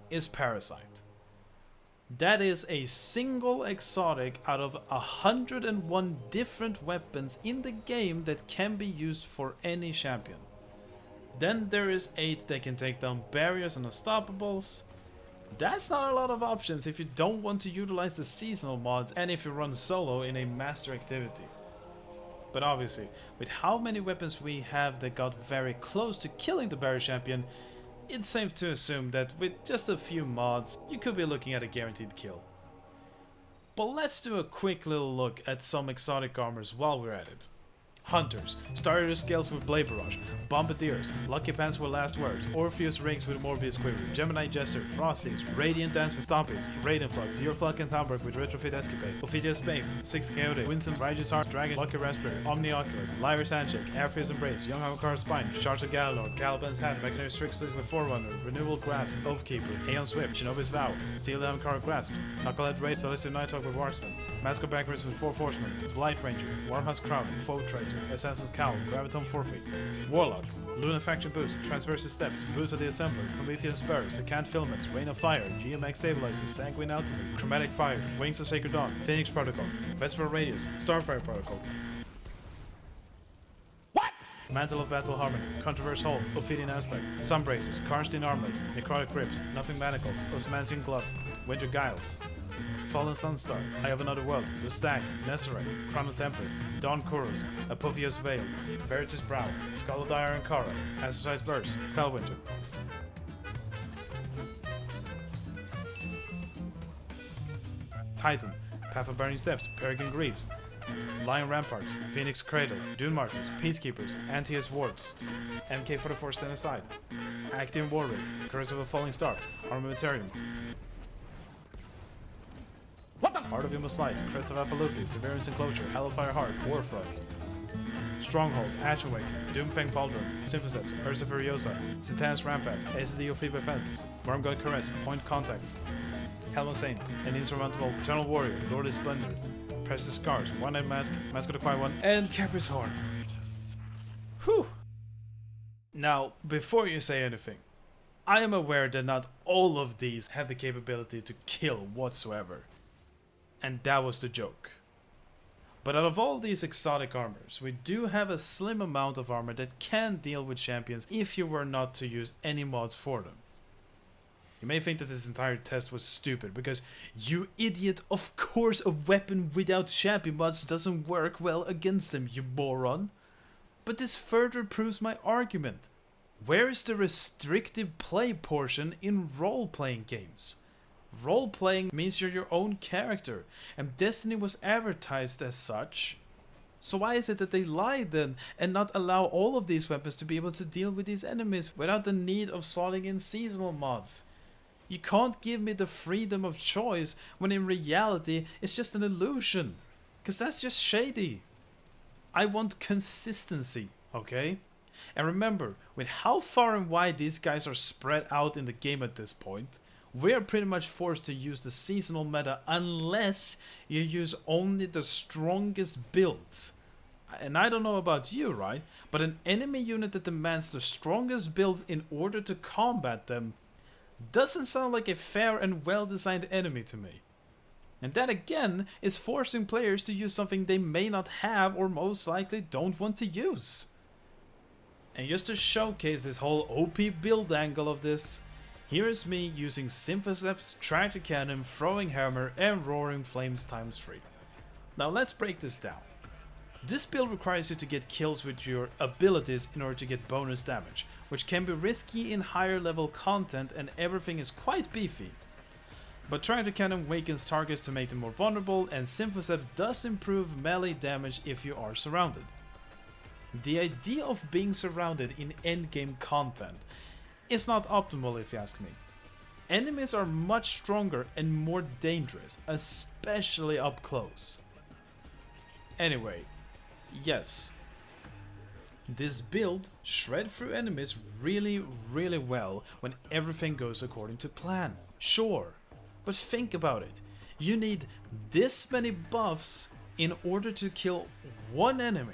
is Parasite. That is a single exotic out of 101 different weapons in the game that can be used for any champion. Then there is 8 that can take down barriers and unstoppables. That's not a lot of options if you don't want to utilize the seasonal mods and if you run solo in a master activity. But obviously, with how many weapons we have that got very close to killing the barrier champion, it's safe to assume that with just a few mods, you could be looking at a guaranteed kill. But let's do a quick little look at some exotic armors while we're at it. Hunters, Starter Scales with Blade Barrage, Bombardiers, Lucky Pants with Last Words, Orpheus Rings with Morbius Quiver, Gemini Jester, Frosties, Radiant Dance with Stompies, Raiden Flux, Euroflux and Hamburg with Retrofit Escapade, Ophidia Space, Six Chaotic, Winston, Raijus Heart, Dragon, Lucky Raspberry, Omni Oculus, Lyra Sandshake, Airfierce Embrace, Young Hammer Spine, Charge of Galalor, Caliban's Hand, Mechanic Strixlet with Forerunner, Renewal Grasp, Oathkeeper, Aeon Swift, Shinobi's Vow, Steel Hammer Grasp, Knucklehead Race, Celestial Nighthawk with Marksman, Mask of Backwards with Four Horsemen, Blight Ranger, Wormhouse Crown, Foe Tracer, Assassin's Cowl, Graviton Forfeit, Warlock, Lunafaction Boost, Transversus Steps, Boost of the Assembler, Promethean Spur, Secant Filaments, Rain of Fire, GMX Stabilizer, Sanguine Alchemy, Chromatic Fire, Wings of Sacred Dawn, Phoenix Protocol, Vesper Radius, Starfire Protocol. What? Mantle of Battle Harmony, Controverse Hold, Ophidian Aspect, Sunbracers, Karnstein Armlets, Necrotic Grips, Nothing Manacles, Osmansian Gloves, Winter Giles, Fallen Sunstar, Eye of Another World, The Stag, Nesserite, Chrono Tempest, Dawn Chorus, Apophios Veil, Venatus Brow, Skull of the Iron Kara, Astrocyte's Verse, Fellwinter. Titan, Path of Burning Steps, Peregrine Greaves, Lion Ramparts, Phoenix Cradle, Dune Martyrs, Peacekeepers, Antaeus Wards, MK44 Stand Aside, Actium Warwick, Curse of a Falling Star, Armamentarium. What the? Heart of Humus Light, Crest of Apollupus, Severance Enclosure, Hellfire Heart, Warfrost. Stronghold, Ash Awakening, Doomfang Pauldron, Symphosept, Ursa Furiosa, Satan's Rampart, ACD of Feeble Fence, Wormgod Caress, Point Contact, Helm of Saints, An Insurmountable, Eternal Warrior, Lordly Splendor, Precious Scars, One-Eyed Mask, Mask of the Quiet One, and Capri's Horn. Whew! Now, before you say anything, I am aware that not all of these have the capability to kill whatsoever. And that was the joke. But out of all these exotic armors, we do have a slim amount of armor that can deal with champions if you were not to use any mods for them. You may think that this entire test was stupid, because you idiot, of course a weapon without champion mods doesn't work well against them, you moron. But this further proves my argument. Where is the restrictive play portion in role-playing games? Role-playing means you're your own character, and Destiny was advertised as such. So why is it that they lied then, and not allow all of these weapons to be able to deal with these enemies without the need of slotting in seasonal mods? You can't give me the freedom of choice when in reality it's just an illusion, cause that's just shady. I want consistency, okay? And remember, with how far and wide these guys are spread out in the game at this point, we are pretty much forced to use the seasonal meta unless you use only the strongest builds. And I don't know about you, right? But an enemy unit that demands the strongest builds in order to combat them doesn't sound like a fair and well-designed enemy to me. And that again is forcing players to use something they may not have or most likely don't want to use. And just to showcase this whole OP build angle of this, here is me using Symphoseps, Tractor Cannon, Throwing Hammer and Roaring Flames ×3. Now let's break this down. This build requires you to get kills with your abilities in order to get bonus damage, which can be risky in higher level content and everything is quite beefy. But Tractor Cannon wakens targets to make them more vulnerable, and Symphoseps does improve melee damage if you are surrounded. The idea of being surrounded in endgame content is not optimal if you ask me. Enemies are much stronger and more dangerous, especially up close. Anyway, yes, this build shred through enemies really well when everything goes according to plan, sure, but think about it. You need this many buffs in order to kill one enemy.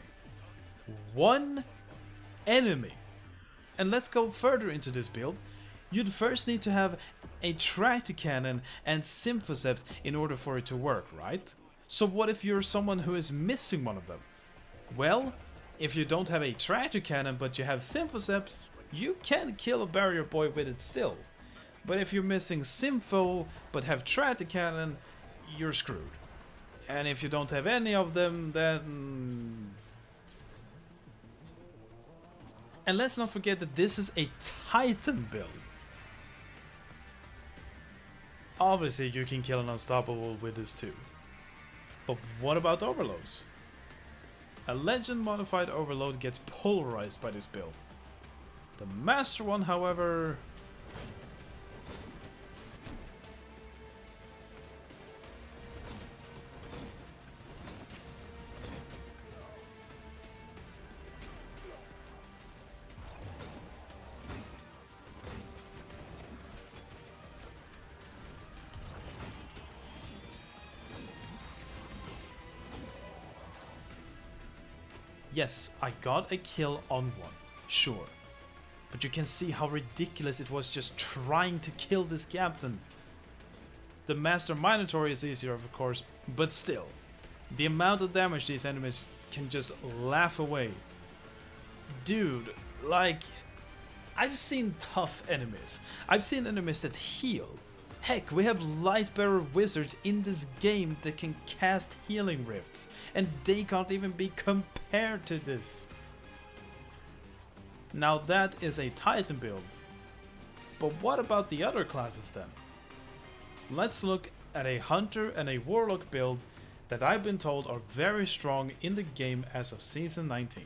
One enemy. And let's go further into this build. You'd first need to have a tractor cannon and symphoceps in order for it to work, right? So what if you're someone who is missing one of them? Well, if you don't have a tractor cannon but you have symphoceps, you can kill a barrier boy with it still. But if you're missing sympho but have tractor cannon, you're screwed. And if you don't have any of them, then... And let's not forget that this is a Titan build. Obviously you can kill an unstoppable with this too. But what about overloads? A legend modified overload gets pulverized by this build. The master one, however... Yes, I got a kill on one, sure. But you can see how ridiculous it was just trying to kill this captain. The Master Minotaur is easier, of course, but still. The amount of damage these enemies can just laugh away. Dude, like... I've seen tough enemies. I've seen enemies that heal. Heck, we have Lightbearer wizards in this game that can cast healing rifts, and they can't even be compared to this. Now that is a Titan build. But what about the other classes then? Let's look at a Hunter and a Warlock build that I've been told are very strong in the game as of Season 19.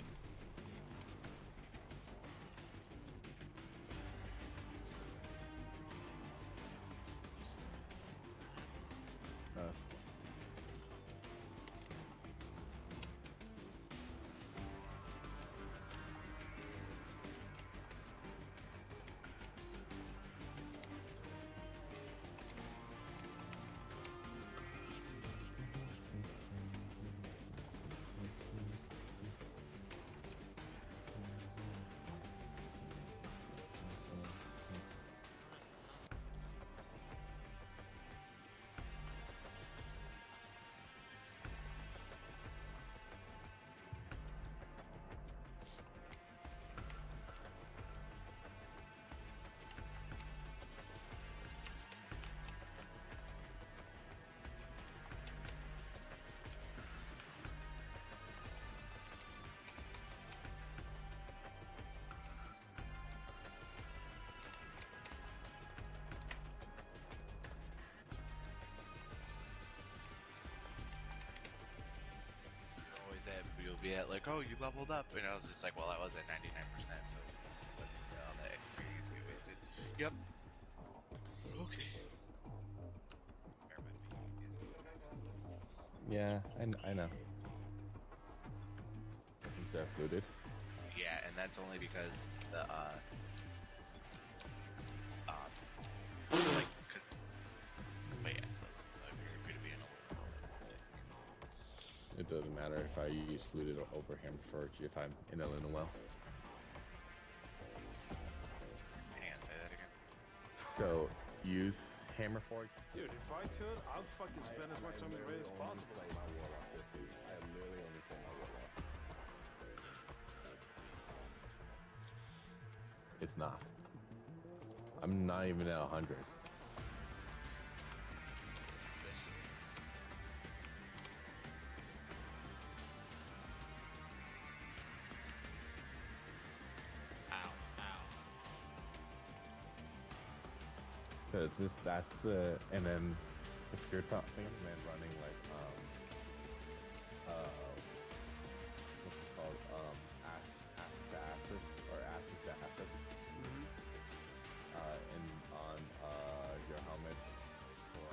At, you'll be at like, oh, you leveled up, and I was just like, well, I was at 99%, so but, all that experience get wasted. Yep. Okay. Yeah, I know. They're fluted. Yeah, and that's only because the like, cause, but yeah, so if you're going to be in a little It doesn't matter if I use fluted over him for if I'm in a little well. hang on, say that again. So use hammer forge. Dude, if I could, I'd fucking spend as much time in the raid as possible. Play my warlock this season. I literally only play my warlock. It's not. I'm not even at 100. Cause that's and then if you're thinking man running like what's it called Ashes or Ashes to Assets in on your helmet or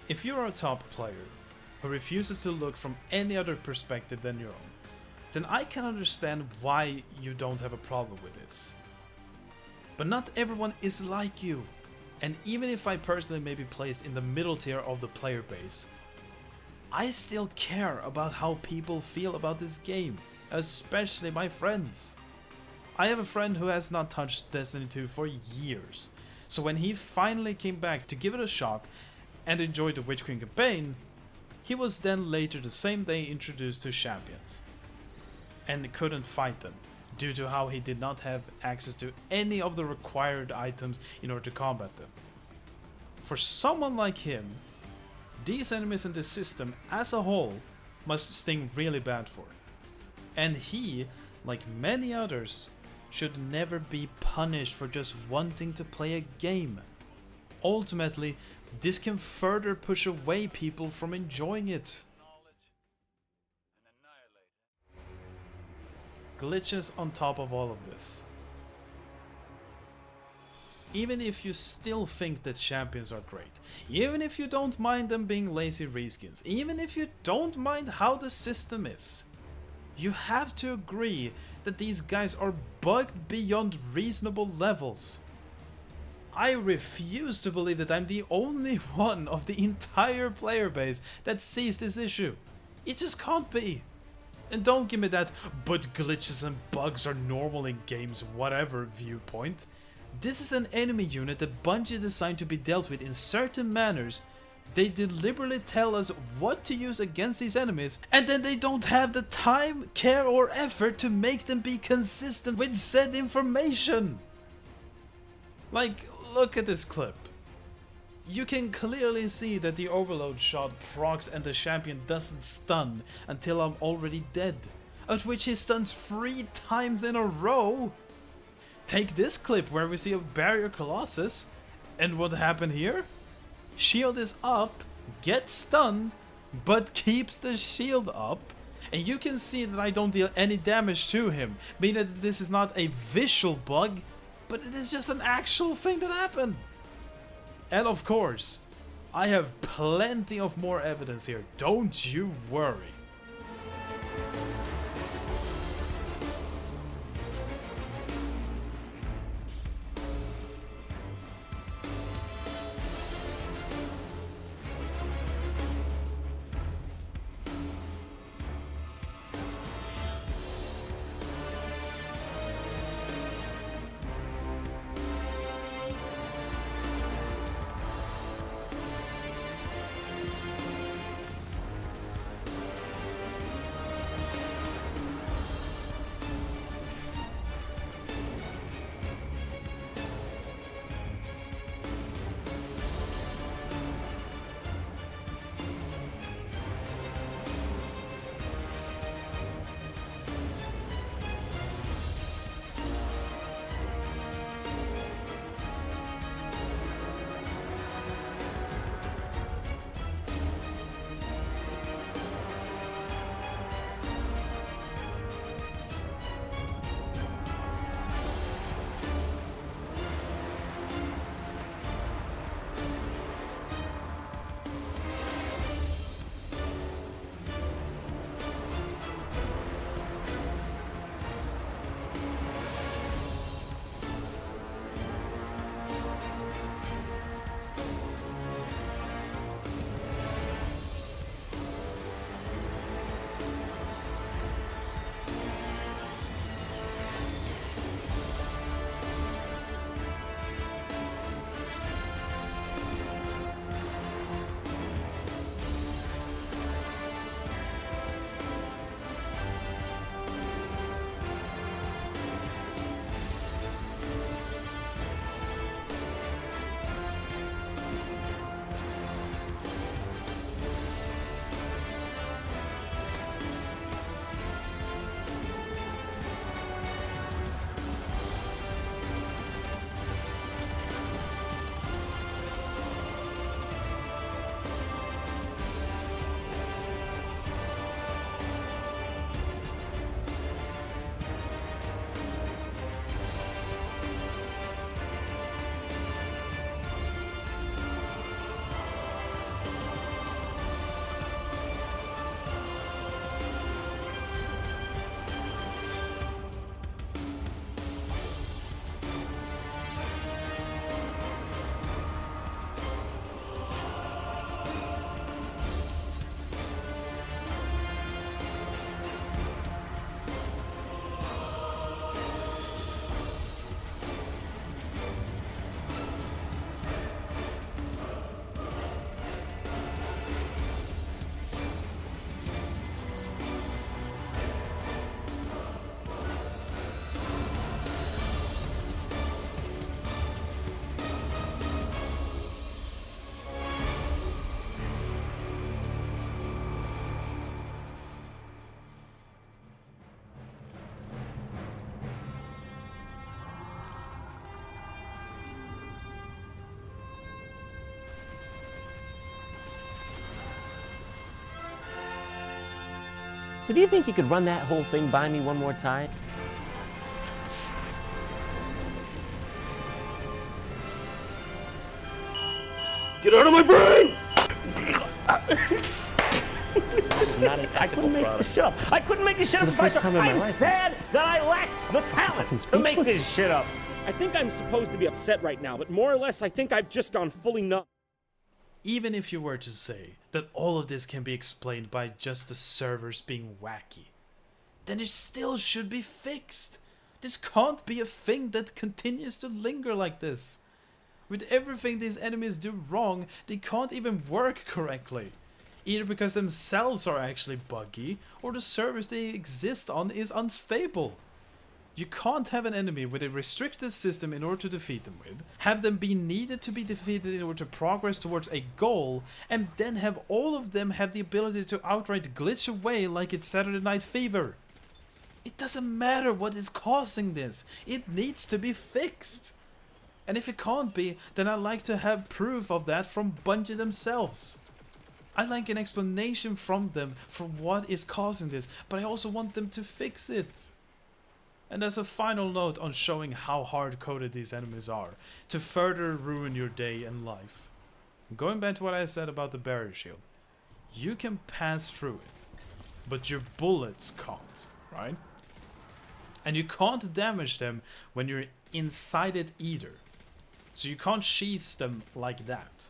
If you're a top player who refuses to look from any other perspective than your own, then I can understand why you don't have a problem with this. But not everyone is like you, and even if I personally may be placed in the middle tier of the player base, I still care about how people feel about this game, especially my friends. I have a friend who has not touched Destiny 2 for years, so when he finally came back to give it a shot and enjoyed the Witch Queen campaign, he was then later the same day introduced to champions and couldn't fight them due to how he did not have access to any of the required items in order to combat them. For someone like him, these enemies in the system as a whole must sting really bad for. And he, like many others, should never be punished for just wanting to play a game. Ultimately, this can further push away people from enjoying it. Glitches on top of all of this. Even if you still think that champions are great, even if you don't mind them being lazy reskins, even if you don't mind how the system is, you have to agree that these guys are bugged beyond reasonable levels. I refuse to believe that I'm the only one of the entire player base that sees this issue. It just can't be. And don't give me that, but glitches and bugs are normal in games, whatever viewpoint. This is an enemy unit that Bungie designed to be dealt with in certain manners. They deliberately tell us what to use against these enemies, and then they don't have the time, care or effort to make them be consistent with said information. Like, look at this clip. You can clearly see that the overload shot procs and the champion doesn't stun until I'm already dead, at which he stuns 3 times in a row. Take this clip where we see a barrier colossus, and what happened here? Shield is up, gets stunned, but keeps the shield up, and you can see that I don't deal any damage to him, meaning that this is not a visual bug, but it is just an actual thing that happened. And of course, I have plenty of more evidence here, don't you worry. So do you think you could run that whole thing by me one more time? Get out of my brain! This is not an ethical product. I couldn't make this shit up. For the first time in my life. I'm sad that I lack the talent to make this shit up. I think I'm supposed to be upset right now, but more or less I think I've just gone fully nuts. Even if you were to say that all of this can be explained by just the servers being wacky, then it still should be fixed. This can't be a thing that continues to linger like this. With everything these enemies do wrong, they can't even work correctly. Either because themselves are actually buggy, or the servers they exist on is unstable. You can't have an enemy with a restricted system in order to defeat them with, have them be needed to be defeated in order to progress towards a goal, and then have all of them have the ability to outright glitch away like it's Saturday Night Fever. It doesn't matter what is causing this, it needs to be fixed. And if it can't be, then I like to have proof of that from Bungie themselves. I like an explanation from them for what is causing this, but I also want them to fix it. And as a final note on showing how hard-coded these enemies are, to further ruin your day and life. Going back to what I said about the barrier shield, you can pass through it, but your bullets can't, right? And you can't damage them when you're inside it either. So you can't sheath them like that.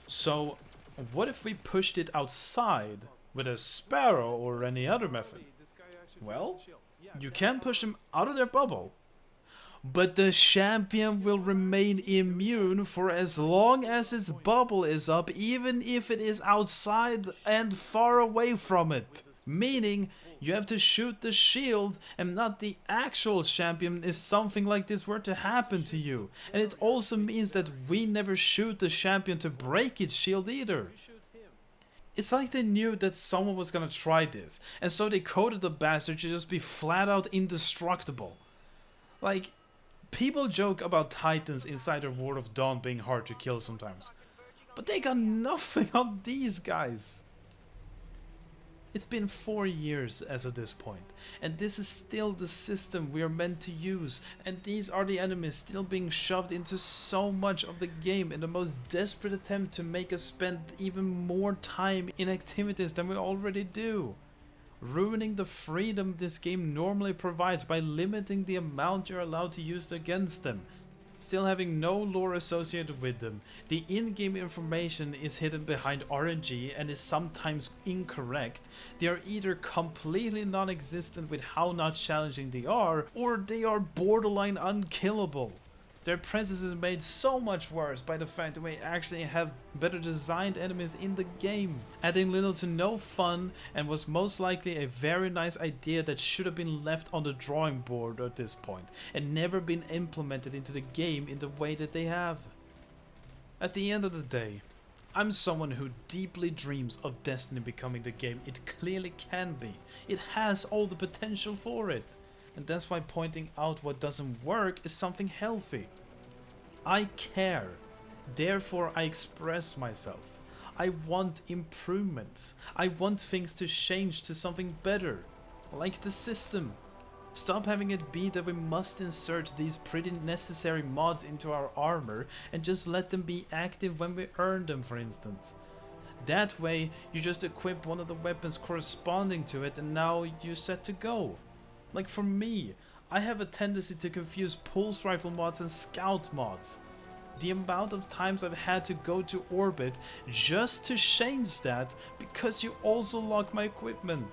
So what if we pushed it outside with a sparrow or any other method? Well, you can push them out of their bubble, but the champion will remain immune for as long as its bubble is up, even if it is outside and far away from it. Meaning, you have to shoot the shield and not the actual champion if something like this were to happen to you. And it also means that we never shoot the champion to break its shield either. It's like they knew that someone was gonna try this, and so they coded the bastard to just be flat out indestructible. Like, people joke about Titans inside their World of Dawn being hard to kill sometimes, but they got nothing on these guys. It's been 4 years as of this point, and this is still the system we are meant to use, and these are the enemies still being shoved into so much of the game in the most desperate attempt to make us spend even more time in activities than we already do. Ruining the freedom this game normally provides by limiting the amount you're allowed to use against them. Still having no lore associated with them. The in-game information is hidden behind RNG and is sometimes incorrect. They are either completely non-existent with how not challenging they are, or they are borderline unkillable. Their presence is made so much worse by the fact that we actually have better designed enemies in the game, adding little to no fun, and was most likely a very nice idea that should have been left on the drawing board at this point and never been implemented into the game in the way that they have. At the end of the day, I'm someone who deeply dreams of Destiny becoming the game it clearly can be. It has all the potential for it. And that's why pointing out what doesn't work is something healthy. I care, therefore I express myself. I want improvements. I want things to change to something better, like the system. Stop having it be that we must insert these pretty necessary mods into our armor and just let them be active when we earn them, for instance. That way you just equip one of the weapons corresponding to it and now you're set to go. Like for me, I have a tendency to confuse pulse rifle mods and scout mods. The amount of times I've had to go to orbit just to change that because you also lock my equipment.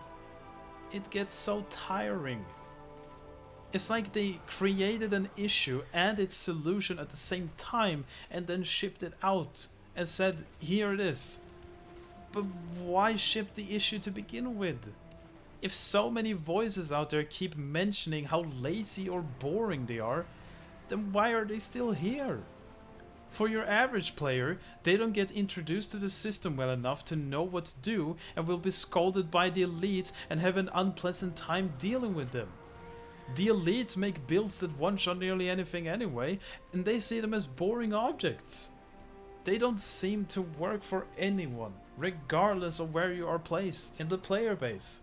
It gets so tiring. It's like they created an issue and its solution at the same time and then shipped it out and said, here it is. But why ship the issue to begin with? If so many voices out there keep mentioning how lazy or boring they are, then why are they still here? For your average player, they don't get introduced to the system well enough to know what to do and will be scolded by the elite and have an unpleasant time dealing with them. The elites make builds that one-shot nearly anything anyway, and they see them as boring objects. They don't seem to work for anyone, regardless of where you are placed in the player base.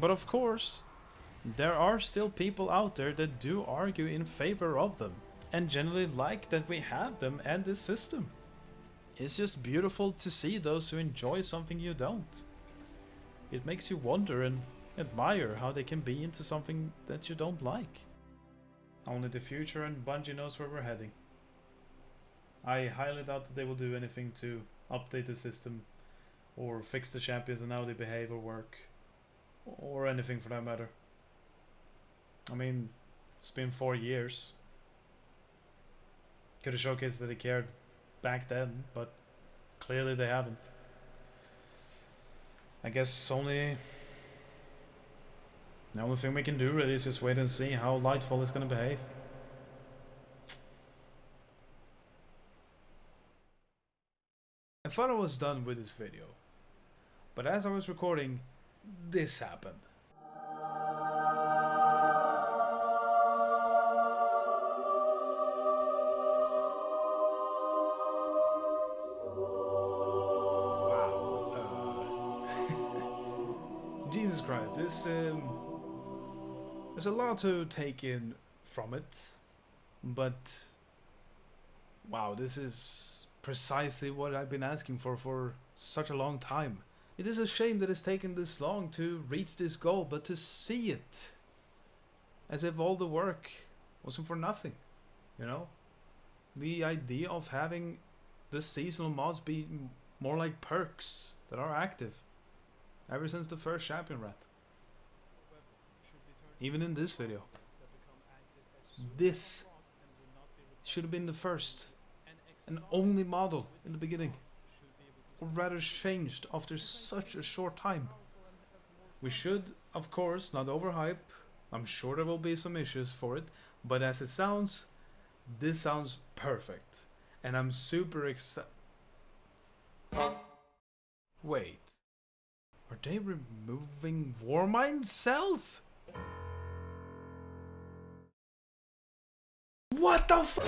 But of course, there are still people out there that do argue in favor of them, and generally like that we have them and this system. It's just beautiful to see those who enjoy something you don't. It makes you wonder and admire how they can be into something that you don't like. Only the future and Bungie knows where we're heading. I highly doubt that they will do anything to update the system or fix the champions and how they behave or work, or anything for that matter. I mean, it's been 4 years. Could have showcased that they cared back then, but clearly they haven't. I guess the only thing we can do really is just wait and see how Lightfall is gonna behave. I thought I was done with this video, but as I was recording, this happened. Jesus Christ, this there's a lot to take in from it, but wow, this is precisely what I've been asking for such a long time. It is a shame that it's taken this long to reach this goal, but to see it, as if all the work wasn't for nothing, you know? The idea of having the seasonal mods be more like perks that are active ever since the first champion RANT. Even in this video. This should have been the first and only model in the beginning. Or rather changed after such a short time. We should, of course, not overhype. I'm sure there will be some issues for it. But as it sounds, this sounds perfect. And I'm super excited. Wait. Are they removing Warmind cells? What the f-